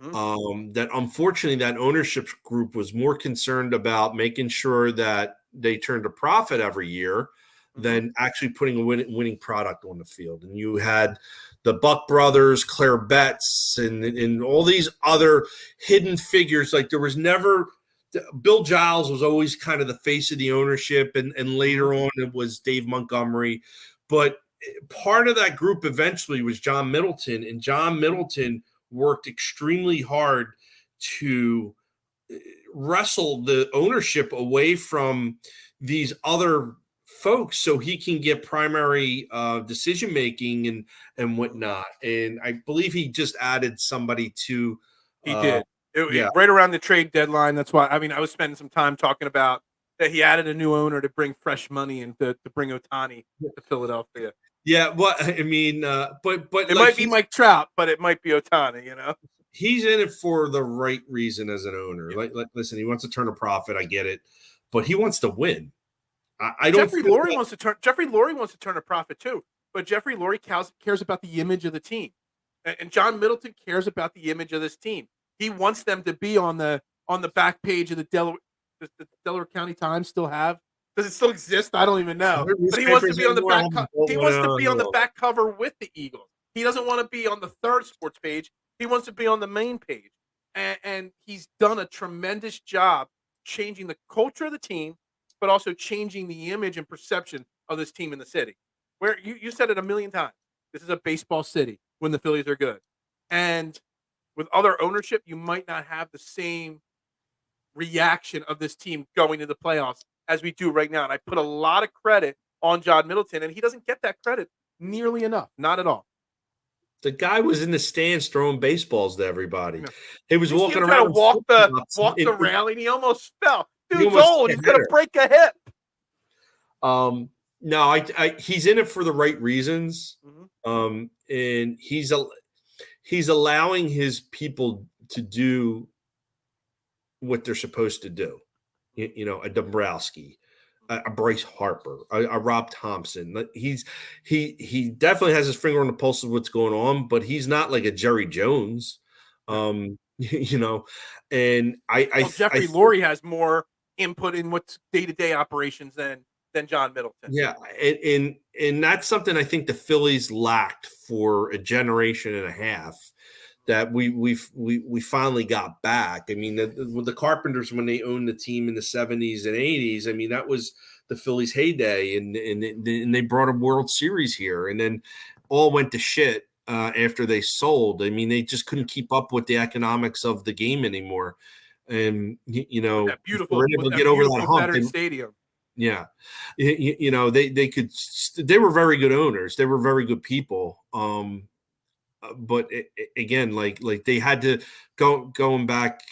That unfortunately, that ownership group was more concerned about making sure that they turned a profit every year than actually putting a winning product on the field. And you had the Buck brothers, Claire Betts, and all these other hidden figures. Like there was never Bill Giles was always kind of the face of the ownership, and later on it was Dave Montgomery. But part of that group eventually was John Middleton, and John Middleton worked extremely hard to wrestle the ownership away from these other folks so he can get primary decision making and whatnot. And I believe he just added somebody to He did. Yeah. Right around the trade deadline. That's why, I was spending some time talking about that he added a new owner to bring fresh money and to bring Ohtani to Philadelphia. Yeah, well, I mean, but It might be Mike Trout, but it might be Ohtani, He's in it for the right reason as an owner. Yeah. Like, listen, he wants to turn a profit. I get it, but he wants to win. I don't. Jeffrey Lurie wants to turn a profit too, but Jeffrey Lurie cares about the image of the team, and John Middleton cares about the image of this team. He wants them to be on the back page of the Delaware. Does the Delaware County Times still have? Does it still exist? I don't even know. But he wants to be on the back. He wants to be on the back cover with the Eagles. He doesn't want to be on the third sports page. He wants to be on the main page, and he's done a tremendous job changing the culture of the team, but also changing the image and perception of this team in the city. Where you said it a million times. This is a baseball city when the Phillies are good, and with other ownership, you might not have the same reaction of this team going to the playoffs as we do right now. And I put a lot of credit on John Middleton, and he doesn't get that credit nearly enough. Not at all. The guy was in the stands throwing baseballs to everybody. Yeah. He was walking around. To walk the railing. He almost fell. Dude's old. He's going to break a hip. No, he's in it for the right reasons. And he's allowing his people to do what they're supposed to do. A Dombrowski, a Bryce Harper, a Rob Thompson. He definitely has his finger on the pulse of what's going on, but he's not like a Jerry Jones, you know. And Jeffrey Lurie has more input in what's day-to-day operations than John Middleton. Yeah, and that's something I think the Phillies lacked for a generation and a half that we finally got back. I mean, the Carpenters, when they owned the team in the 70s and 80s, I mean, that was the Phillies' heyday, and they brought a World Series here, and then all went to shit after they sold. I mean, they just couldn't keep up with the economics of the game anymore. And you know, that beautiful, get over that hump. Stadium. Yeah, you know, they were very good owners. They were very good people. But again, like they had to going back.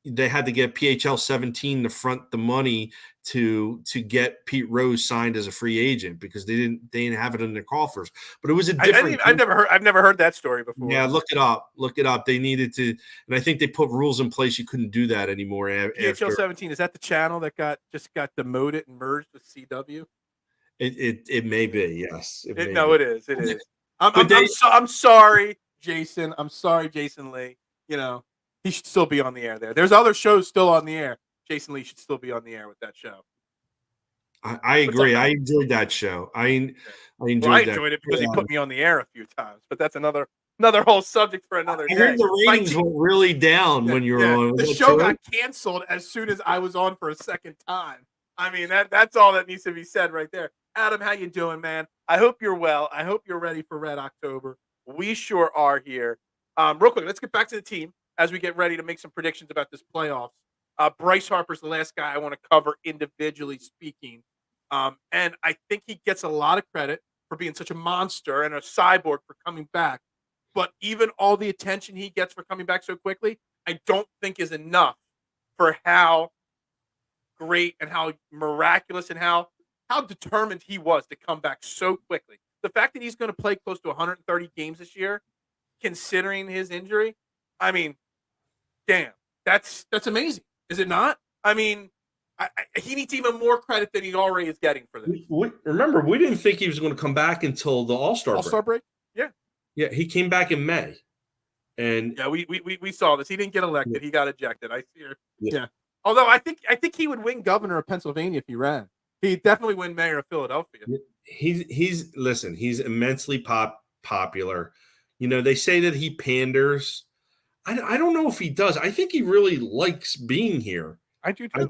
They had to get PHL 17 to front the money to get Pete Rose signed as a free agent because they didn't have it in their coffers. But it was a different. I've never heard that story before. Yeah, look it up. They needed to, and I think they put rules in place. You couldn't do that anymore. PHL 17, is that the channel that got demoted and merged with CW? It may be, yes. It is. I'm sorry, Jason. I'm sorry, Jason Lee. You know, he should still be on the air there. There's other shows still on the air. Jason Lee should still be on the air with that show. I agree. I enjoyed that show. I enjoyed it because he put me on the air a few times, but that's another whole subject for another day. I heard the ratings went really down when you were on. The show got canceled as soon as I was on for a second time. I mean, that's all that needs to be said right there. Adam, how you doing, man? I hope you're well. I hope you're ready for Red October. We sure are here. Real quick, let's get back to the team as we get ready to make some predictions about this playoffs. Bryce Harper's the last guy I want to cover individually speaking. And I think he gets a lot of credit for being such a monster and a cyborg for coming back. But even all the attention he gets for coming back so quickly, I don't think is enough for how great and how miraculous and how determined he was to come back so quickly. The fact that he's going to play close to 130 games this year, considering his injury, I mean, damn, that's amazing, is it not? I mean, he needs even more credit than he already is getting for this. Remember, we didn't think he was going to come back until the All-Star break. Yeah, he came back in May, and yeah, we saw this. He didn't get elected; he got ejected. I see. Yeah. Although I think he would win governor of Pennsylvania if he ran. He'd definitely win mayor of Philadelphia. He's immensely popular. You know, they say that he panders. I don't know if he does. I think he really likes being here. I do too.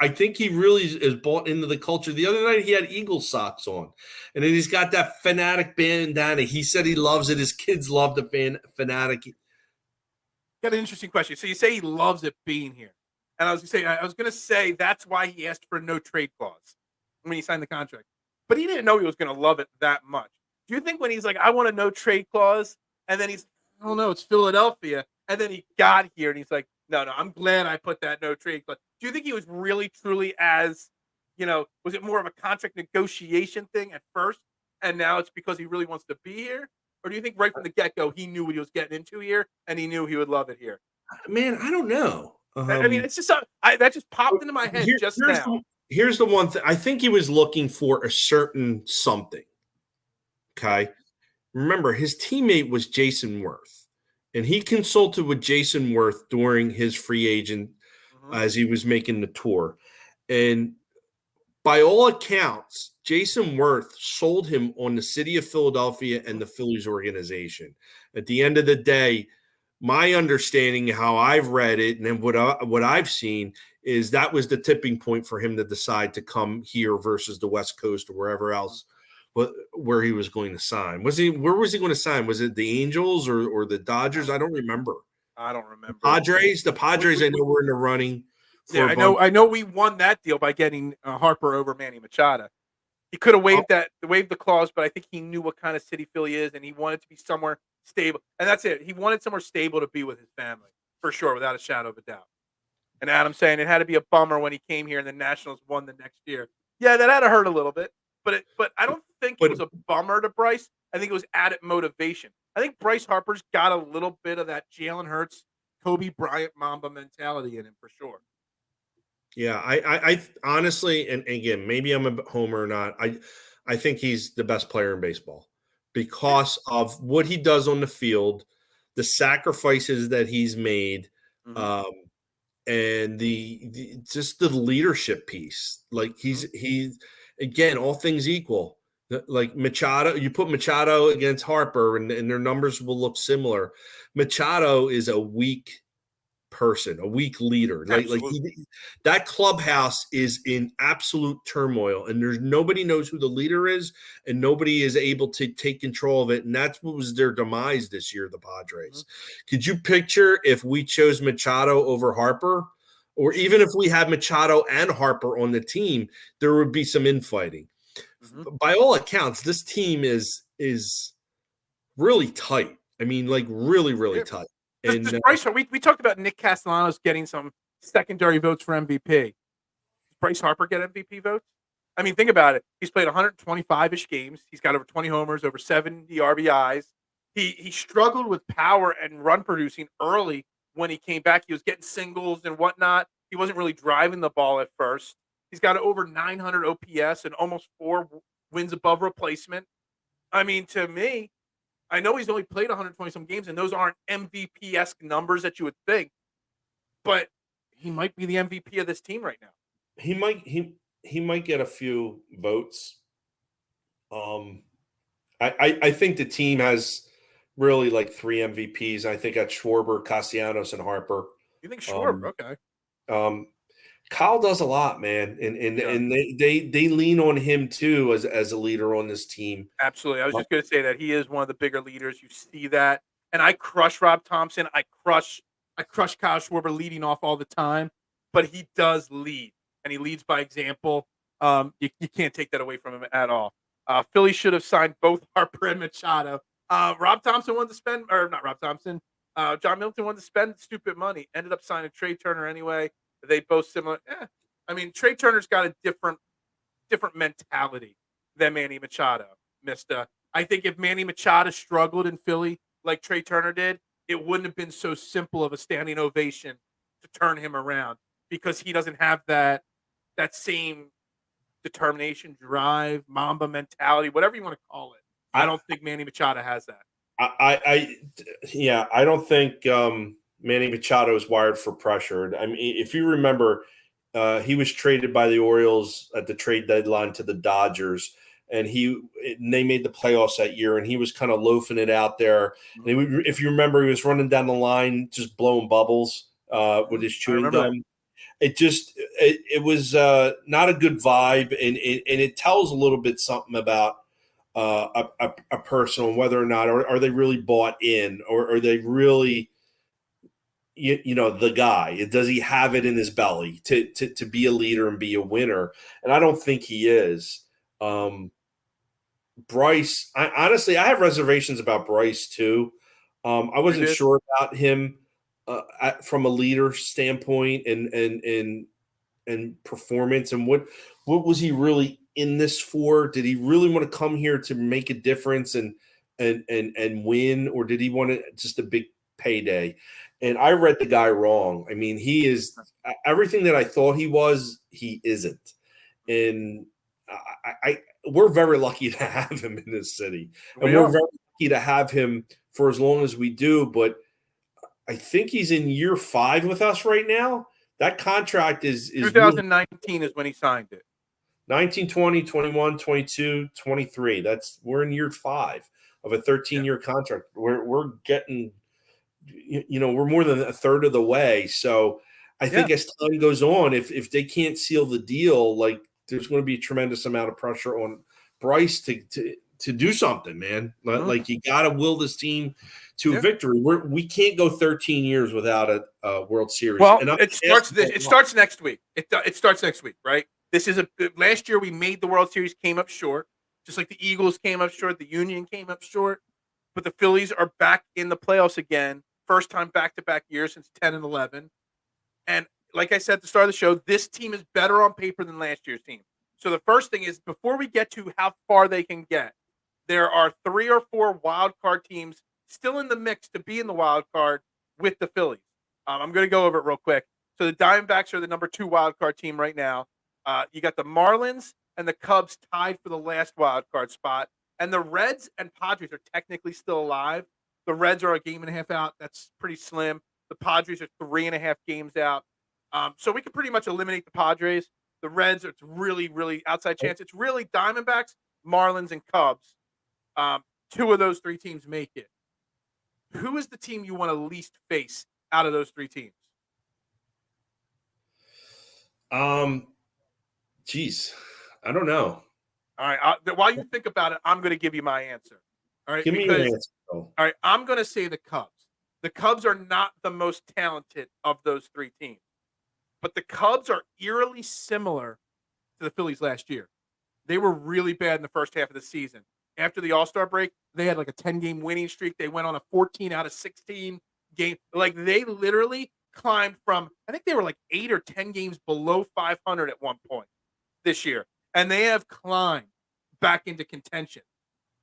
I think he really is bought into the culture. The other night he had Eagle socks on, and then he's got that Fanatic bandana. He said he loves it. His kids love the Fanatic. Got an interesting question. So you say he loves it being here, and I was going to say that's why he asked for a no trade clause when he signed the contract, but he didn't know he was going to love it that much. Do you think when he's like, I want a no trade clause, and then he's, I don't know, it's Philadelphia, and then he got here and he's like, no, I'm glad I put that no trade clause. Do you think he was really, truly as, you know, was it more of a contract negotiation thing at first, and now it's because he really wants to be here? Or do you think right from the get-go he knew what he was getting into here, and he knew he would love it here? Man, I don't know. I mean, it's just that just popped into my head now. Here's the one thing. I think he was looking for a certain something. Okay. Remember, his teammate was Jason Worth, and he consulted with Jason Worth during his free agent as he was making the tour. And by all accounts, Jason Worth sold him on the city of Philadelphia and the Phillies organization. At the end of the day, my understanding, how I've read it, and then what I've seen is that was the tipping point for him to decide to come here versus the West Coast or wherever else, where he was going to sign. Where was he going to sign? Was it the Angels or the Dodgers? I don't remember. The Padres. I know were in the running. Yeah, I know. We won that deal by getting Harper over Manny Machado. He could have waived the clause, but I think he knew what kind of city Philly is, and he wanted to be somewhere stable. And that's it. He wanted somewhere stable to be with his family, for sure, without a shadow of a doubt. And Adam's saying it had to be a bummer when he came here and the Nationals won the next year. Yeah, that had to hurt a little bit, but I don't think it was a bummer to Bryce. I think it was added motivation. I think Bryce Harper's got a little bit of that Jalen Hurts, Kobe Bryant Mamba mentality in him, for sure. Yeah, I honestly, and again, maybe I'm a homer or not. I think he's the best player in baseball Yeah. because of what he does on the field, the sacrifices that he's made, Hmm. um, and the just the leadership piece. Like Hmm. he's again, all things equal. Like Machado, you put Machado against Harper, and their numbers will look similar. Machado is a weak person, a weak leader. Absolutely. That clubhouse is in absolute turmoil, and there's nobody knows who the leader is, and nobody is able to take control of it. And that's what was their demise this year, the Hmm. Padres. Could you picture if we chose Machado over Harper? Or even if we had Machado and Harper on the team, there would be some infighting. Hmm. By all accounts, this team is really tight. I mean, like really, really Yeah. tight. Does And Bryce? We talked about Nick Castellanos getting some secondary votes for MVP. Does Bryce Harper get MVP votes? I mean, think about it. He's played 125-ish games. He's got over 20 homers, over 70 RBIs. He struggled with power and run producing early when he came back. He was getting singles and whatnot. He wasn't really driving the ball at first. He's got over 900 OPS and almost wins above replacement. I mean, to me, I know he's only played 120 some games, and those aren't MVP esque numbers that you would think, but he might be the MVP of this team right now. he might get a few votes. Um, I think the team has really like three MVPs. I think that's Schwarber, Castellanos, and Harper. You think Schwarber? Um, Okay. um, Kyle does a lot, man, and and Yeah. and they lean on him too as a leader on this team. Absolutely. I was Uh, just going to say that he is one of the bigger leaders. You see that, and I crush Rob Thompson. I crush Kyle Schwarber leading off all the time, but he does lead, and he leads by example. You can't take that away from him at all. Philly should have signed both Harper and Machado. Rob Thompson wanted to spend, or not Rob Thompson. John Milton wanted to spend stupid money. Ended up signing Trey Turner anyway. They both similar. I mean, Trey Turner's got a different mentality than Manny Machado. Mista. I think if Manny Machado struggled in Philly like Trey Turner did, it wouldn't have been so simple of a standing ovation to turn him around because he doesn't have that same determination, drive, Mamba mentality, whatever you want to call it. I I, don't think Manny Machado has that. I yeah, I don't think Manny Machado is wired for pressure. I mean, if you remember, he was traded by the Orioles at the trade deadline to the Dodgers, and they made the playoffs that year, and he was kind of loafing it out there. And if you remember, he was running down the line just blowing bubbles with his I chewing remember that. gum. It was not a good vibe, and it tells a little bit something about a person on whether or not are they really bought in, or are they really the guy. Does he have it in his belly to be a leader and be a winner? And I don't think he is. Bryce, honestly, I have reservations about Bryce too. I You wasn't did? sure about him from a leader standpoint and performance, and what was he really in this for? Did he really want to come here to make a difference and win, or did he want just a big payday? And I read the guy wrong. I mean, he is everything that I thought he was. He isn't, and I we're very lucky to have him in this city, and We we're are. very lucky to have him for as long as we do. But I think he's in year 5 with us right now. That contract is really 2019 is when he signed it. 19, 20, 21, 22, 23. We're in year 5 of a Yeah. 13-year contract. We're getting, we're more than a third of the way. So I Yeah. think as time goes on, if they can't seal the deal, like there's going to be a tremendous amount of pressure on Bryce to do something, man. Mhm. Like you got to will this team to a Yeah. victory. We can't go 13 years without a World Series. Well, And I'm it not starts asking this. for a It lot. starts next week. It starts next week, right? This is last year we made the World Series, came up short, just like the Eagles came up short, the Union came up short, but the Phillies are back in the playoffs again, first time back to back years since 10 and 11. And like I said at the start of the show, this team is better on paper than last year's team. So the first thing is before we get to how far they can get, there are 3 or 4 wild card teams still in the mix to be in the wild card with the Phillies. I'm going to go over it real quick. So the Diamondbacks are the number 2 wild card team right now. You got the Marlins and the Cubs tied for the last wild card spot, and the Reds and Padres are technically still alive. The Reds are a game and a half out. That's pretty slim. The Padres are 3.5 games out. So we could pretty much eliminate the Padres. The Reds, it's really, really outside chance. It's really Diamondbacks, Marlins, and Cubs. 2 of those 3 teams make it. Who is the team you want to least face out of those 3 teams? Geez, I don't know. All right. While you think about it, I'm going to give you my answer. All right. Give me your answer. All right. I'm going to say the Cubs. The Cubs are not the most talented of those 3 teams, but the Cubs are eerily similar to the Phillies last year. They were really bad in the first half of the season. After the All-Star break, they had like a 10-game winning streak. They went on a 14 out of 16 game. Like they literally climbed from, I think they were like 8 or 10 games below 500 at one point this year. And they have climbed back into contention.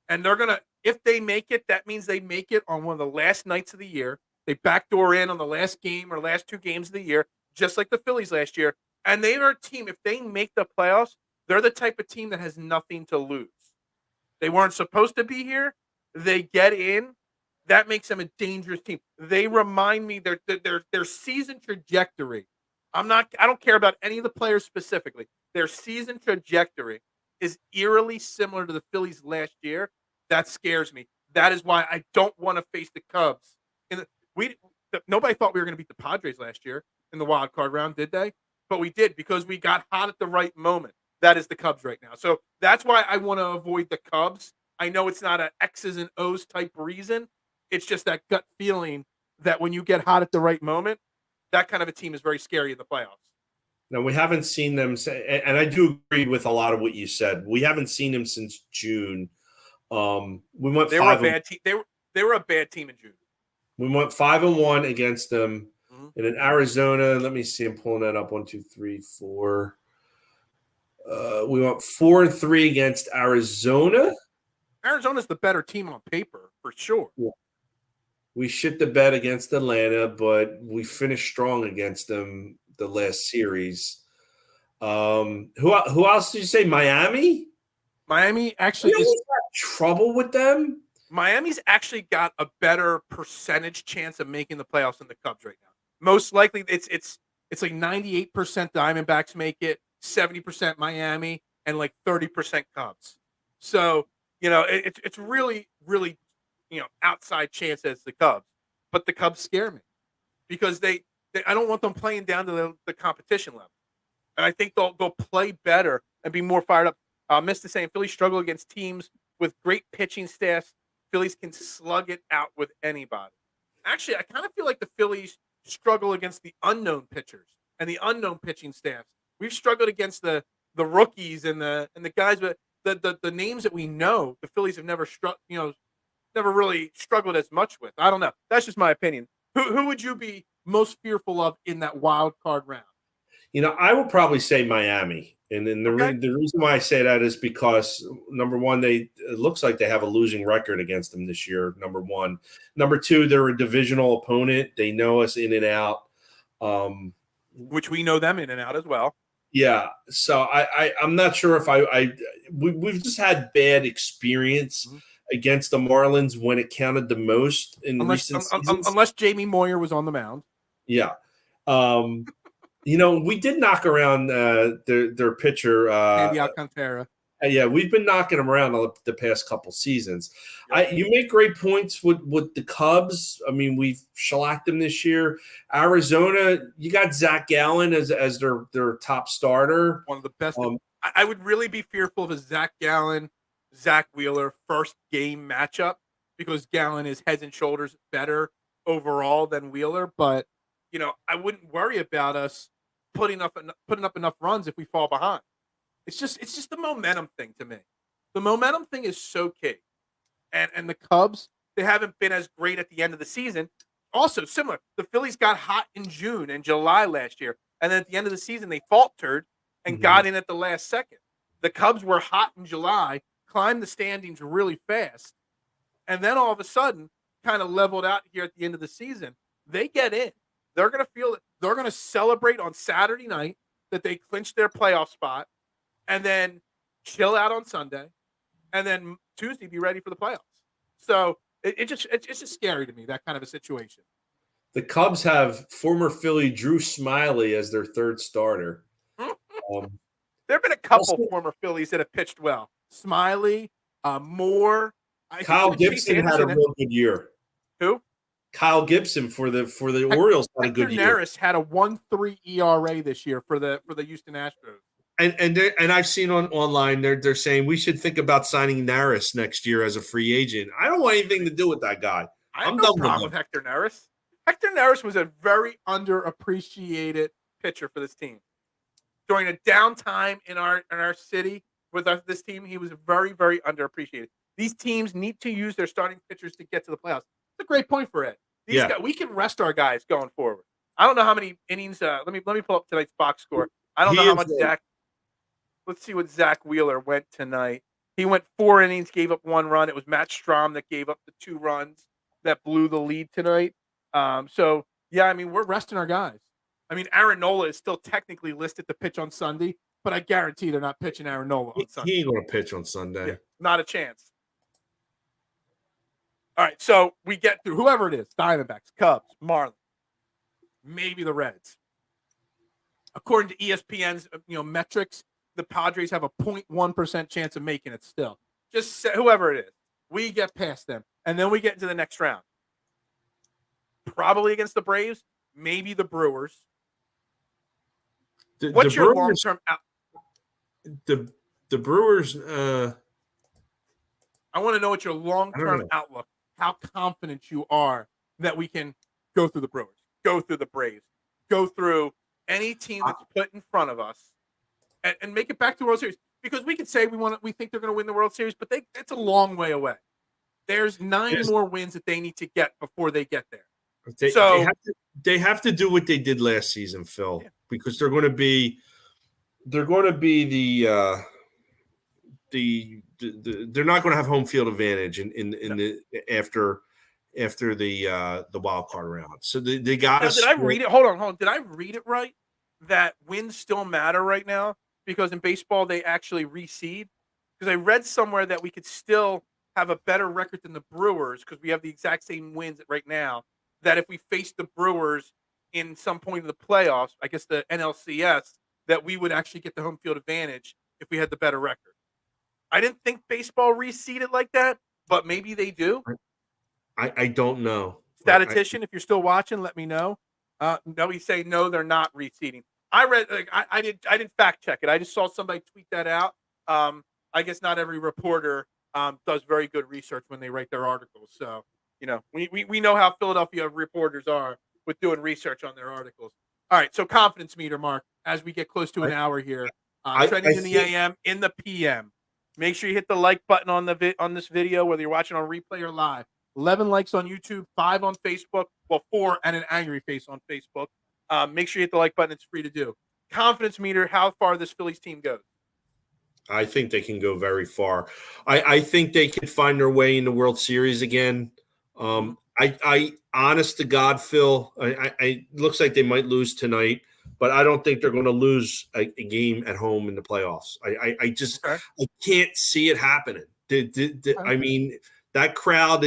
And they're going to, if they make it, that means they make it on one of the last nights of the year. They backdoor in on the last game or last 2 games of the year, just like the Phillies last year. And they are a team, if they make the playoffs, they're the type of team that has nothing to lose. They weren't supposed to be here. They get in. That makes them a dangerous team. They remind me their season trajectory. I don't care about any of the players specifically. Their season trajectory is eerily similar to the Phillies last year. That scares me. That is why I don't want to face the Cubs. Nobody thought we were going to beat the Padres last year in the wild card round, did they? But we did because we got hot at the right moment. That is the Cubs right now. So that's why I want to avoid the Cubs. I know it's not an X's and O's type reason. It's just that gut feeling that when you get hot at the right moment, that kind of a team is very scary in the playoffs. Now, we haven't seen them, and I do agree with a lot of what you said. We haven't seen them since June. We went. They were a bad team. They were a bad team in June. We went 5-1 against them, and in Arizona. Let me see. I'm pulling that up. 1, 2, 3, 4. We went 4-3 against Arizona. Arizona's the better team on paper for sure. Yeah. We shit the bed against Atlanta, but we finished strong against them the last series. Who else did you say? Miami? Miami actually is trouble with them. Miami's actually got a better percentage chance of making the playoffs than the Cubs right now. Most likely, it's like 98% Diamondbacks make it, 70% Miami, and like 30% Cubs. So it's really, really outside chance as the Cubs, but the Cubs scare me because they I don't want them playing down to the competition level, and I think they'll play better and be more fired up. Mr. saying Phillies struggle against teams with great pitching staffs. Phillies can slug it out with anybody. Actually, I kind of feel like the Phillies struggle against the unknown pitchers and the unknown pitching staffs. We've struggled against the rookies and the guys, but the names that we know, the Phillies have never never really struggled as much with. I don't know. That's just my opinion. Who would you be most fearful of in that wild card round? I would probably say Miami. And then the reason why I say that is because, number one, it looks like they have a losing record against them this year, number one. Number two, they're a divisional opponent. They know us in and out. Which we know them in and out as well. Yeah. So I'm not sure if we've just had bad experience against the Marlins when it counted the most in recent seasons. Unless Jamie Moyer was on the mound. Yeah. We did knock around their pitcher. Andy Alcantara. Yeah, we've been knocking them around the past couple seasons. You make great points with the Cubs. I mean, we've shellacked them this year. Arizona, you got Zach Gallen as their top starter. One of the best. I would really be fearful of a Zach Gallen, Zach Wheeler first game matchup because Gallen is heads and shoulders better overall than Wheeler. But, I wouldn't worry about us putting up enough runs if we fall behind. It's just the momentum thing to me. The momentum thing is so key. And the Cubs, they haven't been as great at the end of the season. Also, similar. The Phillies got hot in June and July last year. And then at the end of the season, they faltered and got in at the last second. The Cubs were hot in July, climbed the standings really fast. And then all of a sudden, kind of leveled out here at the end of the season. They get in. They're going to feel it. they're going to celebrate on Saturday night that they clinched their playoff spot, and then chill out on Sunday, and then Tuesday be ready for the playoffs. So it's just scary to me, that kind of a situation. The Cubs have former Philly Drew Smiley as their third starter. There have been a couple former Phillies that have pitched well. Smiley, Moore. Kyle Gibson had a real good year. Who? Kyle Gibson for the Orioles had a good year. Neris had a 1.3 ERA this year for the Houston Astros. And I've seen online they're saying we should think about signing Neris next year as a free agent. I don't want anything to do with that guy. I have no problem with Hector Neris. Hector Neris was a very underappreciated pitcher for this team. During a downtime in our city with this team, he was very, very underappreciated. These teams need to use their starting pitchers to get to the playoffs. It's a great point for Ed. We can rest our guys going forward. I don't know how many innings. Let me pull up tonight's box score. I don't know how much Zach. Let's see what Zach Wheeler went tonight. He went 4 innings, gave up 1 run. It was Matt Strahm that gave up the 2 runs that blew the lead tonight. So yeah, I mean, we're resting our guys. I mean, Aaron Nola is still technically listed to pitch on Sunday, but I guarantee they're not pitching Aaron Nola on Sunday. He ain't going to pitch on Sunday. Yeah, not a chance. All right, so we get through whoever it is: Diamondbacks, Cubs, Marlins, maybe the Reds. According to ESPN's metrics, the Padres have a 0.1% chance of making it still. Just whoever it is, we get past them, and then we get into the next round. Probably against the Braves, maybe the Brewers. What's your long-term out? The Brewers. I want to know what your long-term outlook. How confident you are that we can go through the Brewers, go through the Braves, go through any team that's put in front of us, and make it back to the World Series. Because we can say we think they're going to win the World Series, but it's a long way away. There's 9 more wins that they need to get before they get there. They have to do what they did last season, Phil, because they're going to be they're not going to have home field advantage after the wild card round. So they got to. Did I read it? Hold on. Did I read it right? That wins still matter right now because in baseball they actually reseed. Because I read somewhere that we could still have a better record than the Brewers because we have the exact same wins right now. That if we face the Brewers in some point of the playoffs, I guess the NLCS, that we would actually get the home field advantage if we had the better record. I didn't think baseball reseeded like that, but maybe they do. I don't know. Statistician, if you're still watching, let me know. No, he's saying no, they're not reseeding. I read, I didn't fact check it. I just saw somebody tweet that out. I guess not every reporter does very good research when they write their articles. So, we know how Philadelphia reporters are with doing research on their articles. All right, so confidence meter, Mark, as we get close to an hour here. Trending in the AM, in the PM. Make sure you hit the like button on this video, whether you're watching on replay or live. 11 likes on YouTube, 5 on Facebook, 4 and an angry face on Facebook. Make sure you hit the like button. It's free to do. Confidence meter, how far this Phillies team goes. I think they can go very far. I think they can find their way in the World Series again. I honest to God, Phil, I looks like they might lose tonight, but I don't think they're going to lose a game at home in the playoffs. I can't see it happening. I mean, that crowd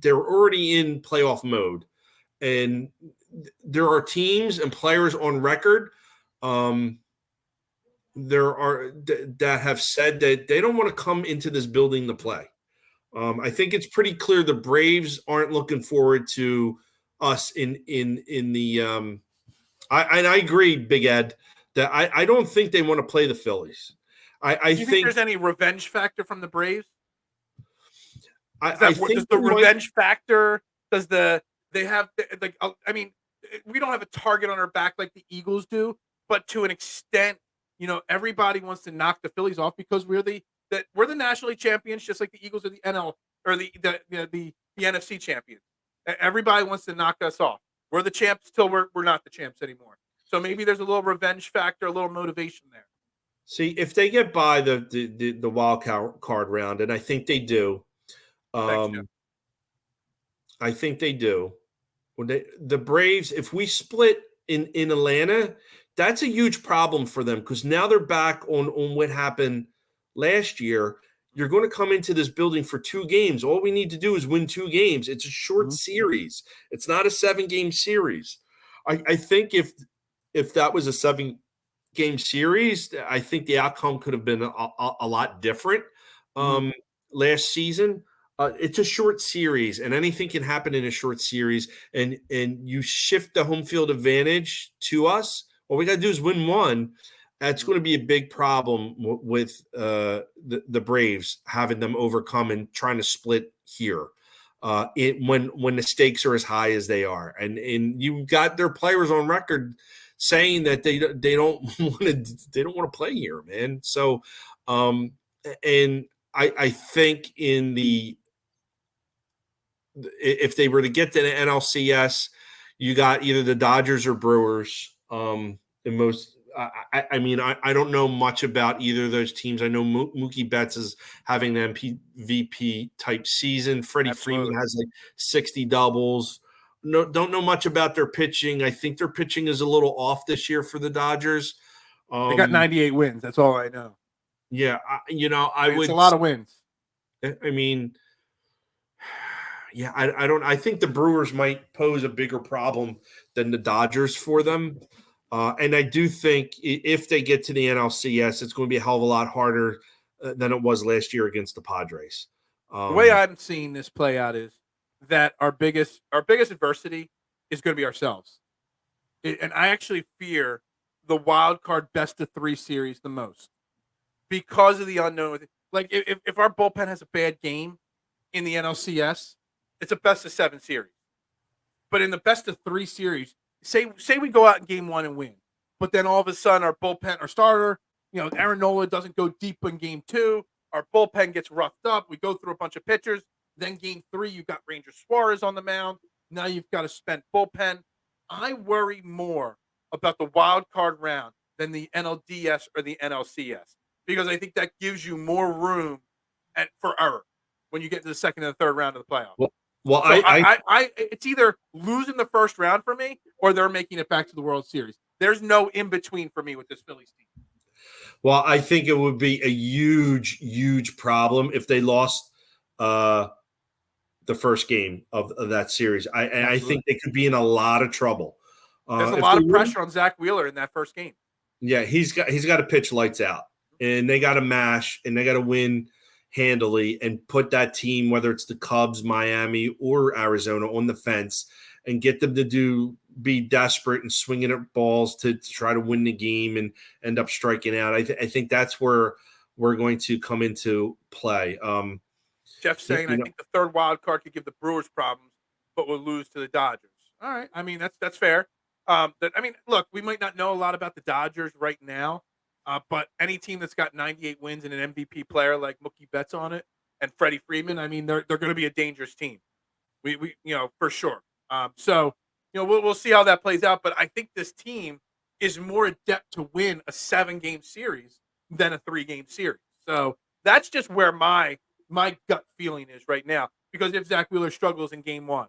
they're already in playoff mode, and there are teams and players on record that have said that they don't want to come into this building to play. I think it's pretty clear the Braves aren't looking forward to us in the I agree, Big Ed, that I don't think they want to play the Phillies. Do you think there's any revenge factor from the Braves? Does the revenge factor? We don't have a target on our back like the Eagles do, but to an extent, everybody wants to knock the Phillies off because we're the National League champions, just like the Eagles are the NL or the NFC champions. Everybody wants to knock us off. We're the champs till we're not the champs anymore. So maybe there's a little revenge factor, a little motivation there. See, if they get by the wild card round, and I think they do. I think they do. The Braves, if we split in Atlanta, that's a huge problem for them because now they're back on what happened last year. You're going to come into this building for 2 games. All we need to do is win 2 games. It's a short series. It's not a 7-game series. I think if that was a 7-game series, I think the outcome could have been a lot different last season. It's a short series, and anything can happen in a short series. And you shift the home field advantage to us. All we got to do is win 1. That's going to be a big problem with the Braves having them overcome and trying to split here when the stakes are as high as they are, and you got their players on record saying that they don't want to play here, man. So, and I think if they were to get to the NLCS, you got either the Dodgers or Brewers. In most. I mean, I don't know much about either of those teams. I know Mookie Betts is having an MVP type season. Freddie Freeman has like 60 doubles. No, don't know much about their pitching. I think their pitching is a little off this year for the Dodgers. They got 98 wins. That's all I know. Yeah, it's a lot of wins. I mean, yeah, I don't. I think the Brewers might pose a bigger problem than the Dodgers for them. And I do think if they get to the NLCS, it's going to be a hell of a lot harder than it was last year against the Padres. The way I'm seeing this play out is that our biggest adversity is going to be ourselves. And I actually fear the wild card best of 3 series the most because of the unknown. Like if our bullpen has a bad game in the NLCS, it's a best of 7 series. But in the best of 3 series, say we go out in game 1 and win, but then all of a sudden our bullpen, our starter, Aaron Nola doesn't go deep in game 2. Our bullpen gets roughed up. We go through a bunch of pitchers. Then game 3, you've got Ranger Suarez on the mound. Now you've got a spent bullpen. I worry more about the wild card round than the NLDS or the NLCS because I think that gives you more room for error when you get to the second and the third round of the playoffs. Well, so it's either losing the first round for me or they're making it back to the World Series. There's no in between for me with this Phillies team. Well, I think it would be a huge, huge problem if they lost the first game of that series. I think they could be in a lot of trouble. There's a lot of pressure on Zach Wheeler in that first game. Yeah, he's got to pitch lights out, and they got to mash, and they got to win handily and put that team, whether it's the Cubs, Miami, or Arizona, on the fence and get them to be desperate and swinging at balls to try to win the game and end up striking out. I think that's where we're going to come into play. Jeff's saying I think the third wild card could give the Brewers problems, but will lose to the Dodgers. All right. I mean, that's fair. Look, we might not know a lot about the Dodgers right now. But any team that's got 98 wins and an MVP player like Mookie Betts on it and Freddie Freeman, I mean, they're going to be a dangerous team. We for sure. We'll see how that plays out. But I think this team is more adept to win a 7-game series than a 3-game series. So that's just where my gut feeling is right now. Because if Zach Wheeler struggles in game 1,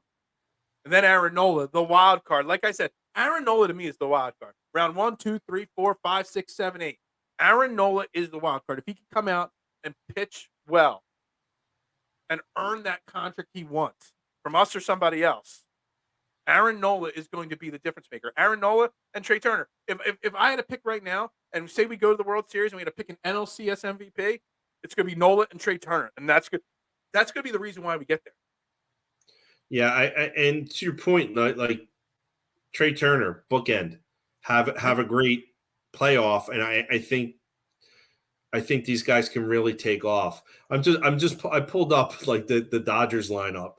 and then Aaron Nola, the wild card, like I said, Aaron Nola to me is the wild card. Round 1, 2, 3, 4, 5, 6, 7, 8. Aaron Nola is the wild card. If he can come out and pitch well and earn that contract he wants from us or somebody else, Aaron Nola is going to be the difference maker. Aaron Nola and Trea Turner. If I had to pick right now and say we go to the World Series and we had to pick an NLCS MVP, it's going to be Nola and Trea Turner, and that's good. That's going to be the reason why we get there. Yeah, and to your point, like Trea Turner, bookend, have a great playoff, and I think these guys can really take off. I pulled up like the Dodgers lineup.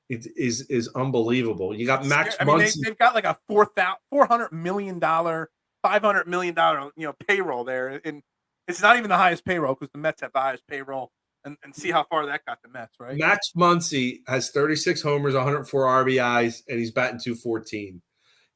It is unbelievable. You got Max Muncy. They've got like a $400 million, $500 million payroll there, and it's not even the highest payroll because the Mets have the highest payroll. And see how far that got the Mets, right? Max Muncy has 36 homers, 104 RBIs, and he's batting .214.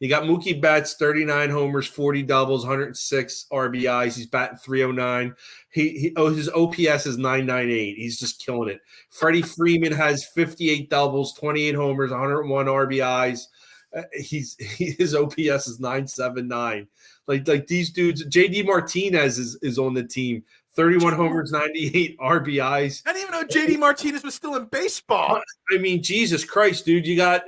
You got Mookie Betts, 39 homers, 40 doubles, 106 RBIs. He's batting .309. His OPS is .998. He's just killing it. Freddie Freeman has 58 doubles, 28 homers, 101 RBIs. his OPS is 979. Like these dudes. JD Martinez is on the team. 31 homers, 98 RBIs. I didn't even know JD Martinez was still in baseball. I mean, Jesus Christ, dude! You got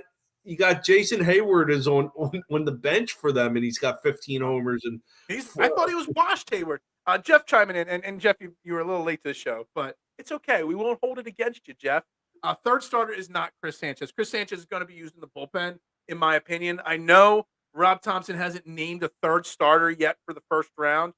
Jason Hayward is on the bench for them, and he's got 15 homers. And I thought he was washed, Hayward. Jeff chiming in, and Jeff, you were a little late to the show, but it's okay. We won't hold it against you, Jeff. Third starter is not Chris Sanchez. Chris Sanchez is going to be used in the bullpen, in my opinion. I know Rob Thompson hasn't named a third starter yet for the first round,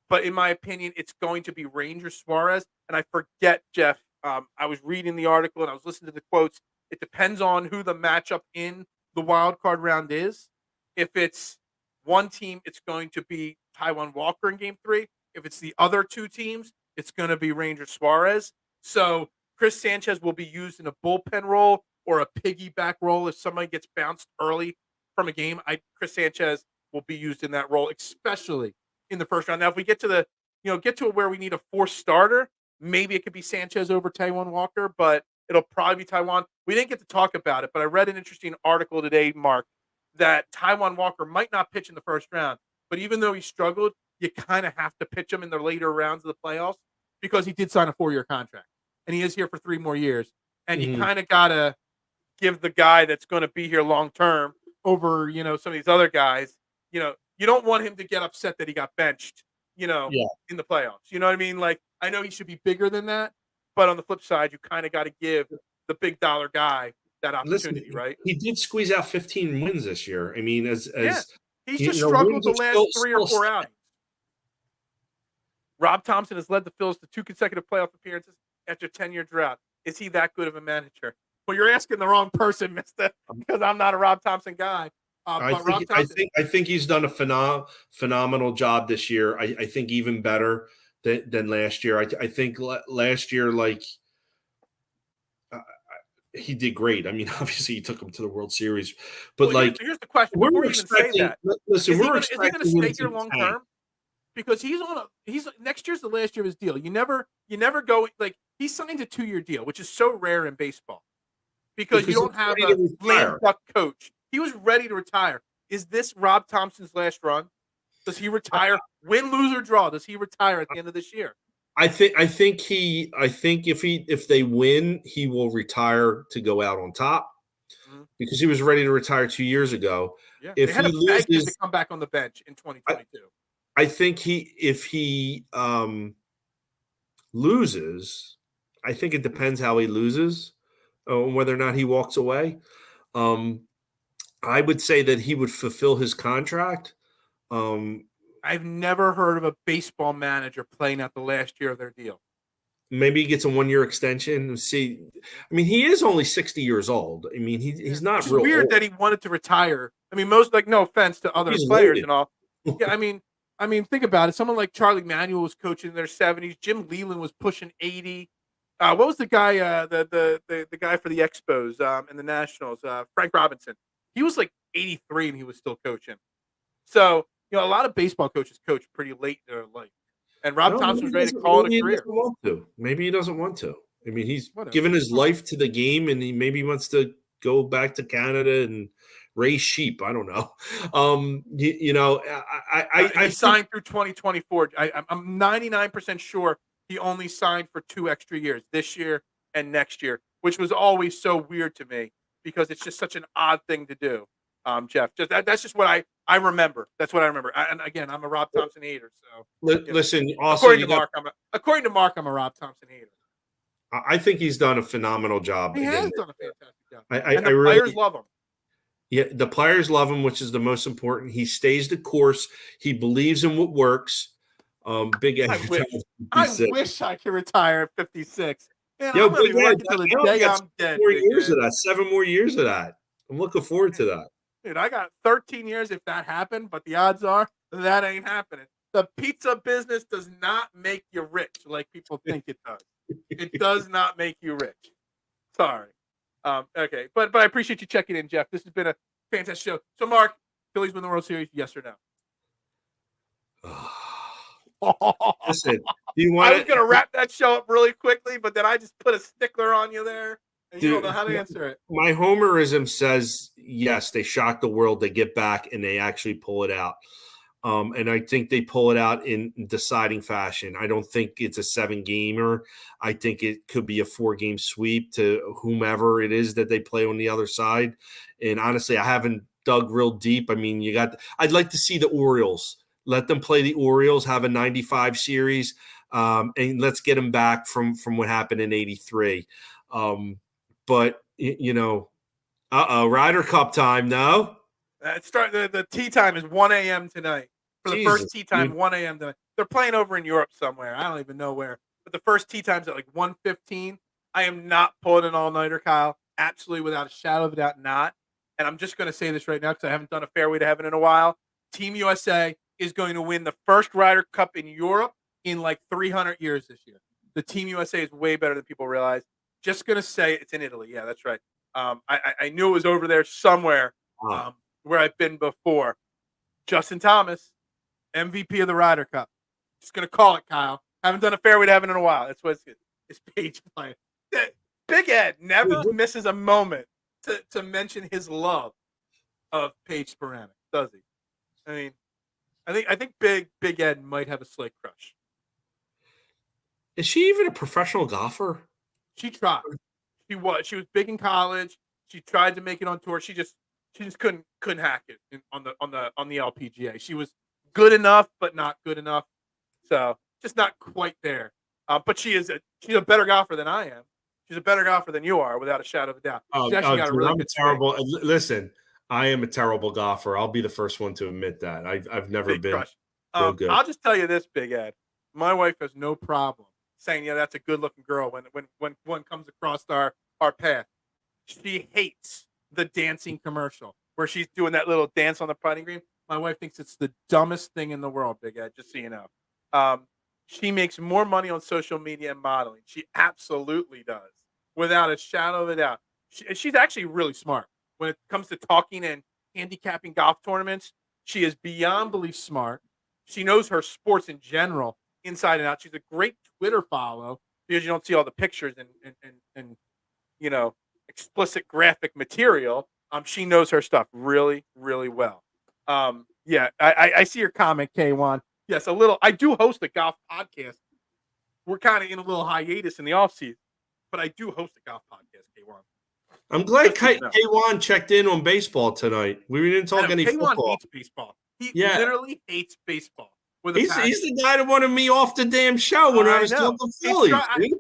but in my opinion, it's going to be Ranger Suarez. And I forget, Jeff, I was reading the article and I was listening to the quotes. It depends on who the matchup in the wild card round is. If it's one team, it's going to be Taijuan Walker in game 3. If it's the other two teams, it's going to be Ranger Suarez. So Chris Sanchez will be used in a bullpen role or a piggyback role if somebody gets bounced early from a game. Chris Sanchez will be used in that role, especially in the first round. Now, if we get to where we need a fourth starter, maybe it could be Sanchez over Taijuan Walker, but it'll probably be Taijuan. We didn't get to talk about it, but I read an interesting article today, Mark, that Taijuan Walker might not pitch in the first round, but even though he struggled, you kind of have to pitch him in the later rounds of the playoffs because he did sign a 4-year contract and he is here for 3 more years. And you kind of got to give the guy that's going to be here long-term over, some of these other guys. You don't want him to get upset that he got benched, in the playoffs. You know what I mean? Like, I know he should be bigger than that, but on the flip side, you kind of got to give the big dollar guy that opportunity, right? He did squeeze out 15 wins this year. I mean, he's just struggled the last 3 or 4 outings. Rob Thompson has led the Phillies to 2 consecutive playoff appearances after a 10-year drought. Is he that good of a manager? Well, you're asking the wrong person, mister, because I'm not a Rob Thompson guy. I think he's done a phenomenal job this year. I think even better than last year. I think last year, he did great. I mean, obviously he took him to the World Series, but here's the question. Before you even say that, listen, is he going to stay here long term? Because he's next year's the last year of his deal. You never go he signed a 2-year deal, which is so rare in baseball because you don't have a lame duck coach. He was ready to retire. Is this Rob Thompson's last run? Does he retire? Win, lose, or draw? Does he retire at the end of this year? I think if they win, he will retire to go out on top because he was ready to retire 2 years ago. Yeah. If he loses, to come back on the bench in 2022. I think if he loses, I think it depends how he loses, whether or not he walks away. I would say that he would fulfill his contract. I've never heard of a baseball manager playing out the last year of their deal. Maybe he gets a 1-year extension. See, I mean, he is only 60 years old. I mean, he's not It's real weird old. that he wanted to retire. I mean, no offense to other players and all. Yeah, I mean, think about it. Someone like Charlie Manuel was coaching in their 70s. Jim Leland was pushing 80. What was the guy? The guy for the Expos and the Nationals, Frank Robinson. He was like 83 and he was still coaching. So a lot of baseball coaches coach pretty late in their life. And Rob Thompson was ready to call it a career. Maybe he doesn't want to. I mean, he's given his life to the game, and he wants to go back to Canada and raise sheep. I don't know. He signed through 2024. I'm 99% sure he only signed for 2 extra years, this year and next year, which was always so weird to me because it's just such an odd thing to do. Jeff, that's just what I remember. That's what I remember. And again, I'm a Rob Thompson hater. So listen, also according to Mark, I'm a Rob Thompson hater. I think he's done a phenomenal job. He has done a fantastic job. And the players love him. Yeah, the players love him, which is the most important. He stays the course. He believes in what works. Big I wish I could retire at 56. Man, I'm going to be working until the day I'm dead. 7 more years of that. I'm looking forward to that. Dude, I got 13 years if that happened, but the odds are that ain't happening. The pizza business does not make you rich like people think it does. It does not make you rich. Sorry. Okay, but I appreciate you checking in, Jeff. This has been a fantastic show. So, Mark, Phillies win the World Series, yes or no? Listen, I was going to wrap that show up really quickly, but then I just put a stickler on you there. And you don't know Dude, how to answer it. my homerism says yes, they shock the world, they get back, and they actually pull it out. And I think they pull it out in deciding fashion. I don't think it's a 7-gamer. I think it could be a 4-game sweep to whomever it is that they play on the other side. And honestly, I haven't dug real deep. I mean, I'd like to see the Orioles. Let them play the Orioles, have a 95 series, and let's get them back from what happened in 83. But, Ryder Cup time, no? The tea time is 1 a.m. tonight. For the Jesus, first tea time, dude. 1 a.m. tonight. They're playing over in Europe somewhere. I don't even know where. But the first tea time's at like 1:15. I am not pulling an all-nighter, Kyle. Absolutely, without a shadow of a doubt, not. And I'm just going to say this right now because I haven't done a Fairway to Heaven in a while. Team USA is going to win the first Ryder Cup in Europe in like 300 years this year. The Team USA is way better than people realize. Just going to say it's in Italy. Yeah, that's right. I knew it was over there somewhere where I've been before. Justin Thomas, MVP of the Ryder Cup. Just going to call it, Kyle. Haven't done a Fairway to Heaven in a while. That's what it's Paige playing. Big Ed never misses a moment to mention his love of Paige Sporanic, does he? I mean, I think Big Ed might have a slight crush. Is she even a professional golfer? She tried. She was big in college. She tried to make it on tour. She just couldn't hack it on the LPGA. She was good enough, but not good enough. So just not quite there. But she's a better golfer than I am. She's a better golfer than you are, without a shadow of a doubt. She's actually got a really good terrible. Listen, I am a terrible golfer. I'll be the first one to admit that. I've never big been crush. real good. I'll just tell you this, Big Ed. My wife has no problem saying, "Yeah, that's a good-looking girl." When one comes across our path, she hates the dancing commercial where she's doing that little dance on the putting green. My wife thinks it's the dumbest thing in the world, Big Ed, just so you know. She makes more money on social media and modeling. She absolutely does, without a shadow of a doubt. She's actually really smart when it comes to talking and handicapping golf tournaments. She is beyond belief smart. She knows her sports in general, inside and out. She's a great Twitter follow because you don't see all the pictures and explicit graphic material. She knows her stuff really, really well. Yeah, I see your comment, K1. Yes, a little. I do host a golf podcast. We're kind of in a little hiatus in the offseason, but I do host a golf podcast, K1. I'm glad K1 checked in on baseball tonight. We didn't talk any K1 football. hates baseball. He literally hates baseball. He's the guy that wanted me off the damn show when I was talking Phillies.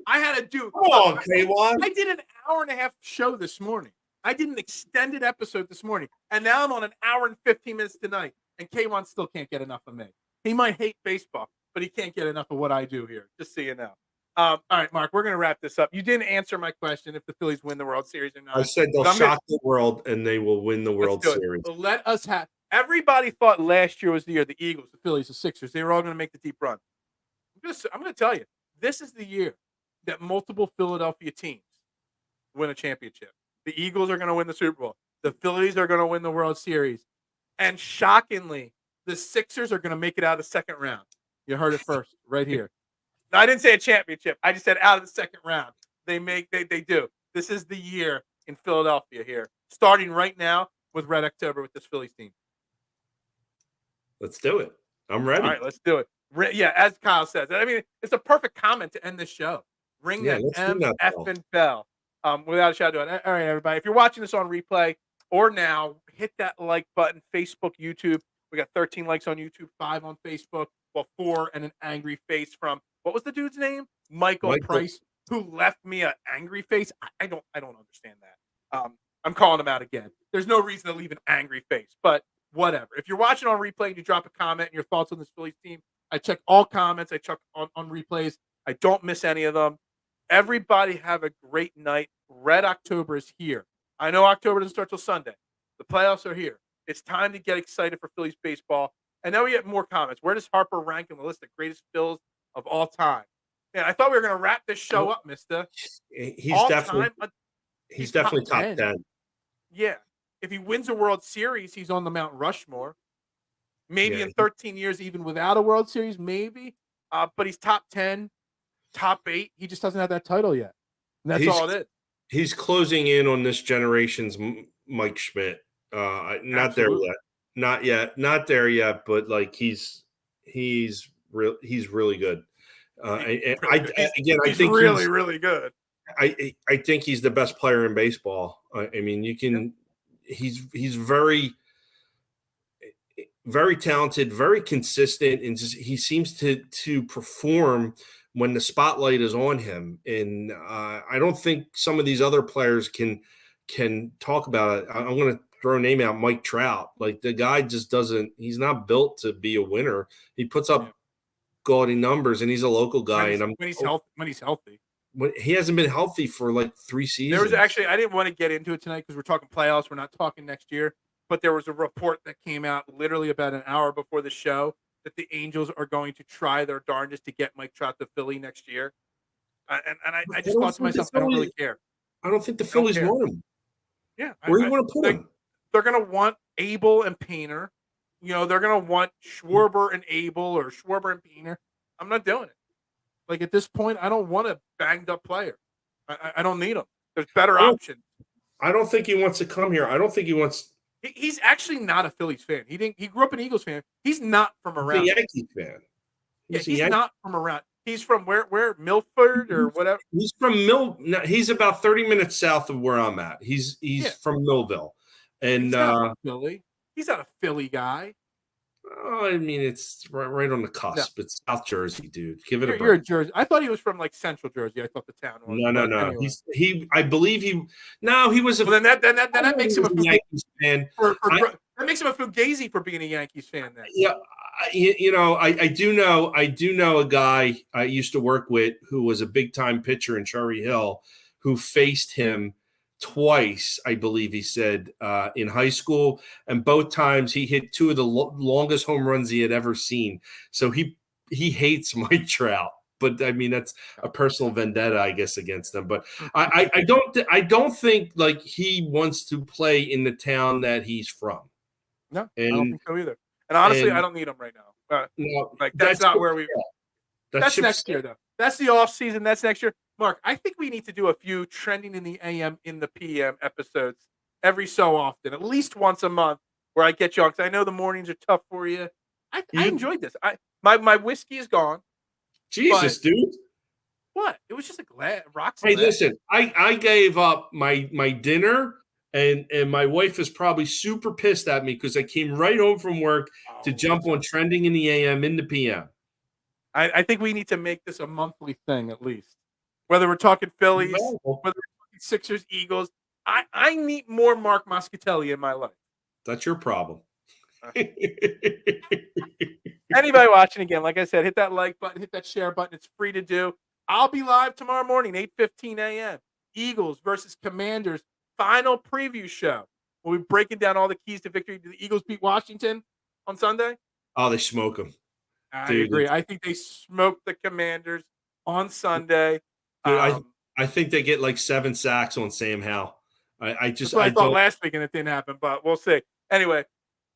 I had to do. Come on, K1. I did an hour and a half show this morning. I did an extended episode this morning, and now I'm on an hour and 15 minutes tonight, and K1 still can't get enough of me. He might hate baseball, but he can't get enough of what I do here, just so you know. All right, Mark, we're going to wrap this up. You didn't answer my question if the Phillies win the World Series or not. I said they'll shock the world, and they will win the World Series. So let us have – everybody thought last year was the year the Eagles, the Phillies, the Sixers, they were all going to make the deep run. I'm going to tell you, this is the year that multiple Philadelphia teams win a championship. The Eagles are going to win the Super Bowl. The Phillies are going to win the World Series. And shockingly, the Sixers are going to make it out of the second round. You heard it first right here. Now, I didn't say a championship. I just said out of the second round. They do. This is the year in Philadelphia here, starting right now with Red October with this Phillies team. Let's do it. I'm ready. All right, let's do it. Yeah, as Kyle says. I mean, it's a perfect comment to end this show. Ring that MFing bell. Without a shadow of a doubt. All right, everybody. If you're watching this on replay or now, hit that like button. Facebook, YouTube. We got 13 likes on YouTube, 5 on Facebook, 4 and an angry face from what was the dude's name? Michael Price, who left me an angry face. I don't understand that. I'm calling him out again. There's no reason to leave an angry face, but whatever. If you're watching on replay and you drop a comment and your thoughts on this Phillies team, I check all comments. I check on replays. I don't miss any of them. Everybody have a great night. Red October is here. I know October doesn't start till Sunday. The playoffs are here. It's time to get excited for Phillies baseball. And now we get more comments. Where does Harper rank in the list of greatest Phils of all time? Man, I thought we were going to wrap this show up, mister. He's definitely top 10. Yeah. If he wins a World Series, he's on the Mount Rushmore. Maybe in 13 years, even without a World Series, maybe. But he's top 10, top 8. He just doesn't have that title yet. And that's all it is. He's closing in on this generation's Mike Schmidt. Not there Absolutely. yet. Not there yet. But like he's really good. He's really, really good. I think he's the best player in baseball. I mean, you can. He's very talented, very consistent, and he seems to perform when the spotlight is on him. And I don't think some of these other players can talk about it. I'm going to throw a name out, Mike Trout. Like the guy just doesn't. He's not built to be a winner. He puts up gaudy numbers, and he's a local guy. When he's healthy. He hasn't been healthy for like 3 seasons. There was actually, I didn't want to get into it tonight because we're talking playoffs. We're not talking next year. But there was a report that came out literally about an hour before the show that the Angels are going to try their darndest to get Mike Trout to Philly next year. And I just thought to myself, I don't really care. I don't think the Phillies want him. Yeah. Where do you want to put him? They're going to want Abel and Painter. They're going to want Schwarber and Abel or Schwarber and Painter. I'm not doing it. Like at this point, I don't want a banged up player. I don't need him. There's better options. I don't think he wants to come here. I don't think he wants. He's actually not a Phillies fan. He grew up an Eagles fan. He's not from around. He's a Yankees fan. He's not from around. He's from where Milford or whatever. He's from No, he's about 30 minutes south of where I'm at. He's from Millville, and he's not Philly. He's not a Philly guy. Oh, I mean, it's right on the cusp. No. It's South Jersey, dude. Give it a break. You're a Jersey. I thought he was from like Central Jersey. I thought the town was. No. Anyway. I believe he. No, he was. Well, then that makes him a Yankees fan. That makes him a fugazi for being a Yankees fan. Then. Yeah, I do know a guy I used to work with who was a big time pitcher in Cherry Hill, who faced him twice, I believe he said, in high school, and both times he hit two of the longest home runs he had ever seen. So he hates Mike Trout, but I mean that's a personal vendetta, I guess, against them. But I don't think like he wants to play in the town that he's from. No, I don't think so either. And honestly, I don't need him right now. No, like that's not where we. That's next year, though. That's the off season. That's next year. Mark, I think we need to do a few trending in the AM, in the PM episodes every so often, at least once a month, where I get you on. Because I know the mornings are tough for you. I enjoyed this. My whiskey is gone. Jesus, dude. What? It was just a rock. Hey, listen, I gave up my dinner, and my wife is probably super pissed at me because I came right home from work to jump on trending in the AM, in the PM. I think we need to make this a monthly thing at least. Whether we're talking Phillies, whether we're talking Sixers, Eagles, I need more Mark Moschitelli in my life. That's your problem. Anybody watching again, like I said, hit that like button, hit that share button. It's free to do. I'll be live tomorrow morning, 8:15 a.m. Eagles versus Commanders, final preview show. We'll be breaking down all the keys to victory. Do the Eagles beat Washington on Sunday? Oh, they smoke them. I agree. I think they smoked the Commanders on Sunday. Dude, I think they get like 7 sacks on Sam Howell. I thought last week and it didn't happen, but we'll see. Anyway,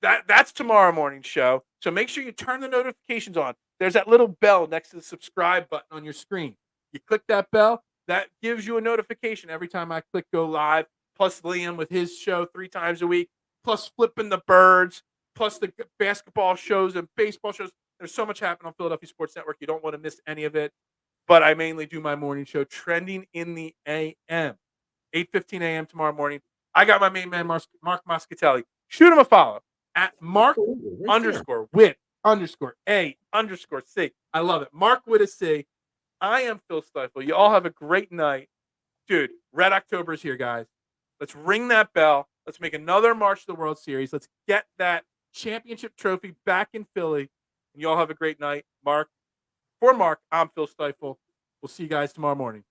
that's tomorrow morning's show. So make sure you turn the notifications on. There's that little bell next to the subscribe button on your screen. You click that bell, that gives you a notification every time I click go live. Plus Liam with his show 3 times a week. Plus Flipping the Birds. Plus the basketball shows and baseball shows. There's so much happening on Philadelphia Sports Network. You don't want to miss any of it. But I mainly do my morning show, Trending in the AM, 8:15 a.m. tomorrow morning. I got my main man, Mark Moschitelli. Shoot him a follow at Mark_Witt_A_C. I love it. Mark with a C. I am Phil Stiefel. You all have a great night. Dude, Red October is here, guys. Let's ring that bell. Let's make another March to the World Series. Let's get that championship trophy back in Philly. And you all have a great night. For Mark, I'm Phil Stiefel. We'll see you guys tomorrow morning.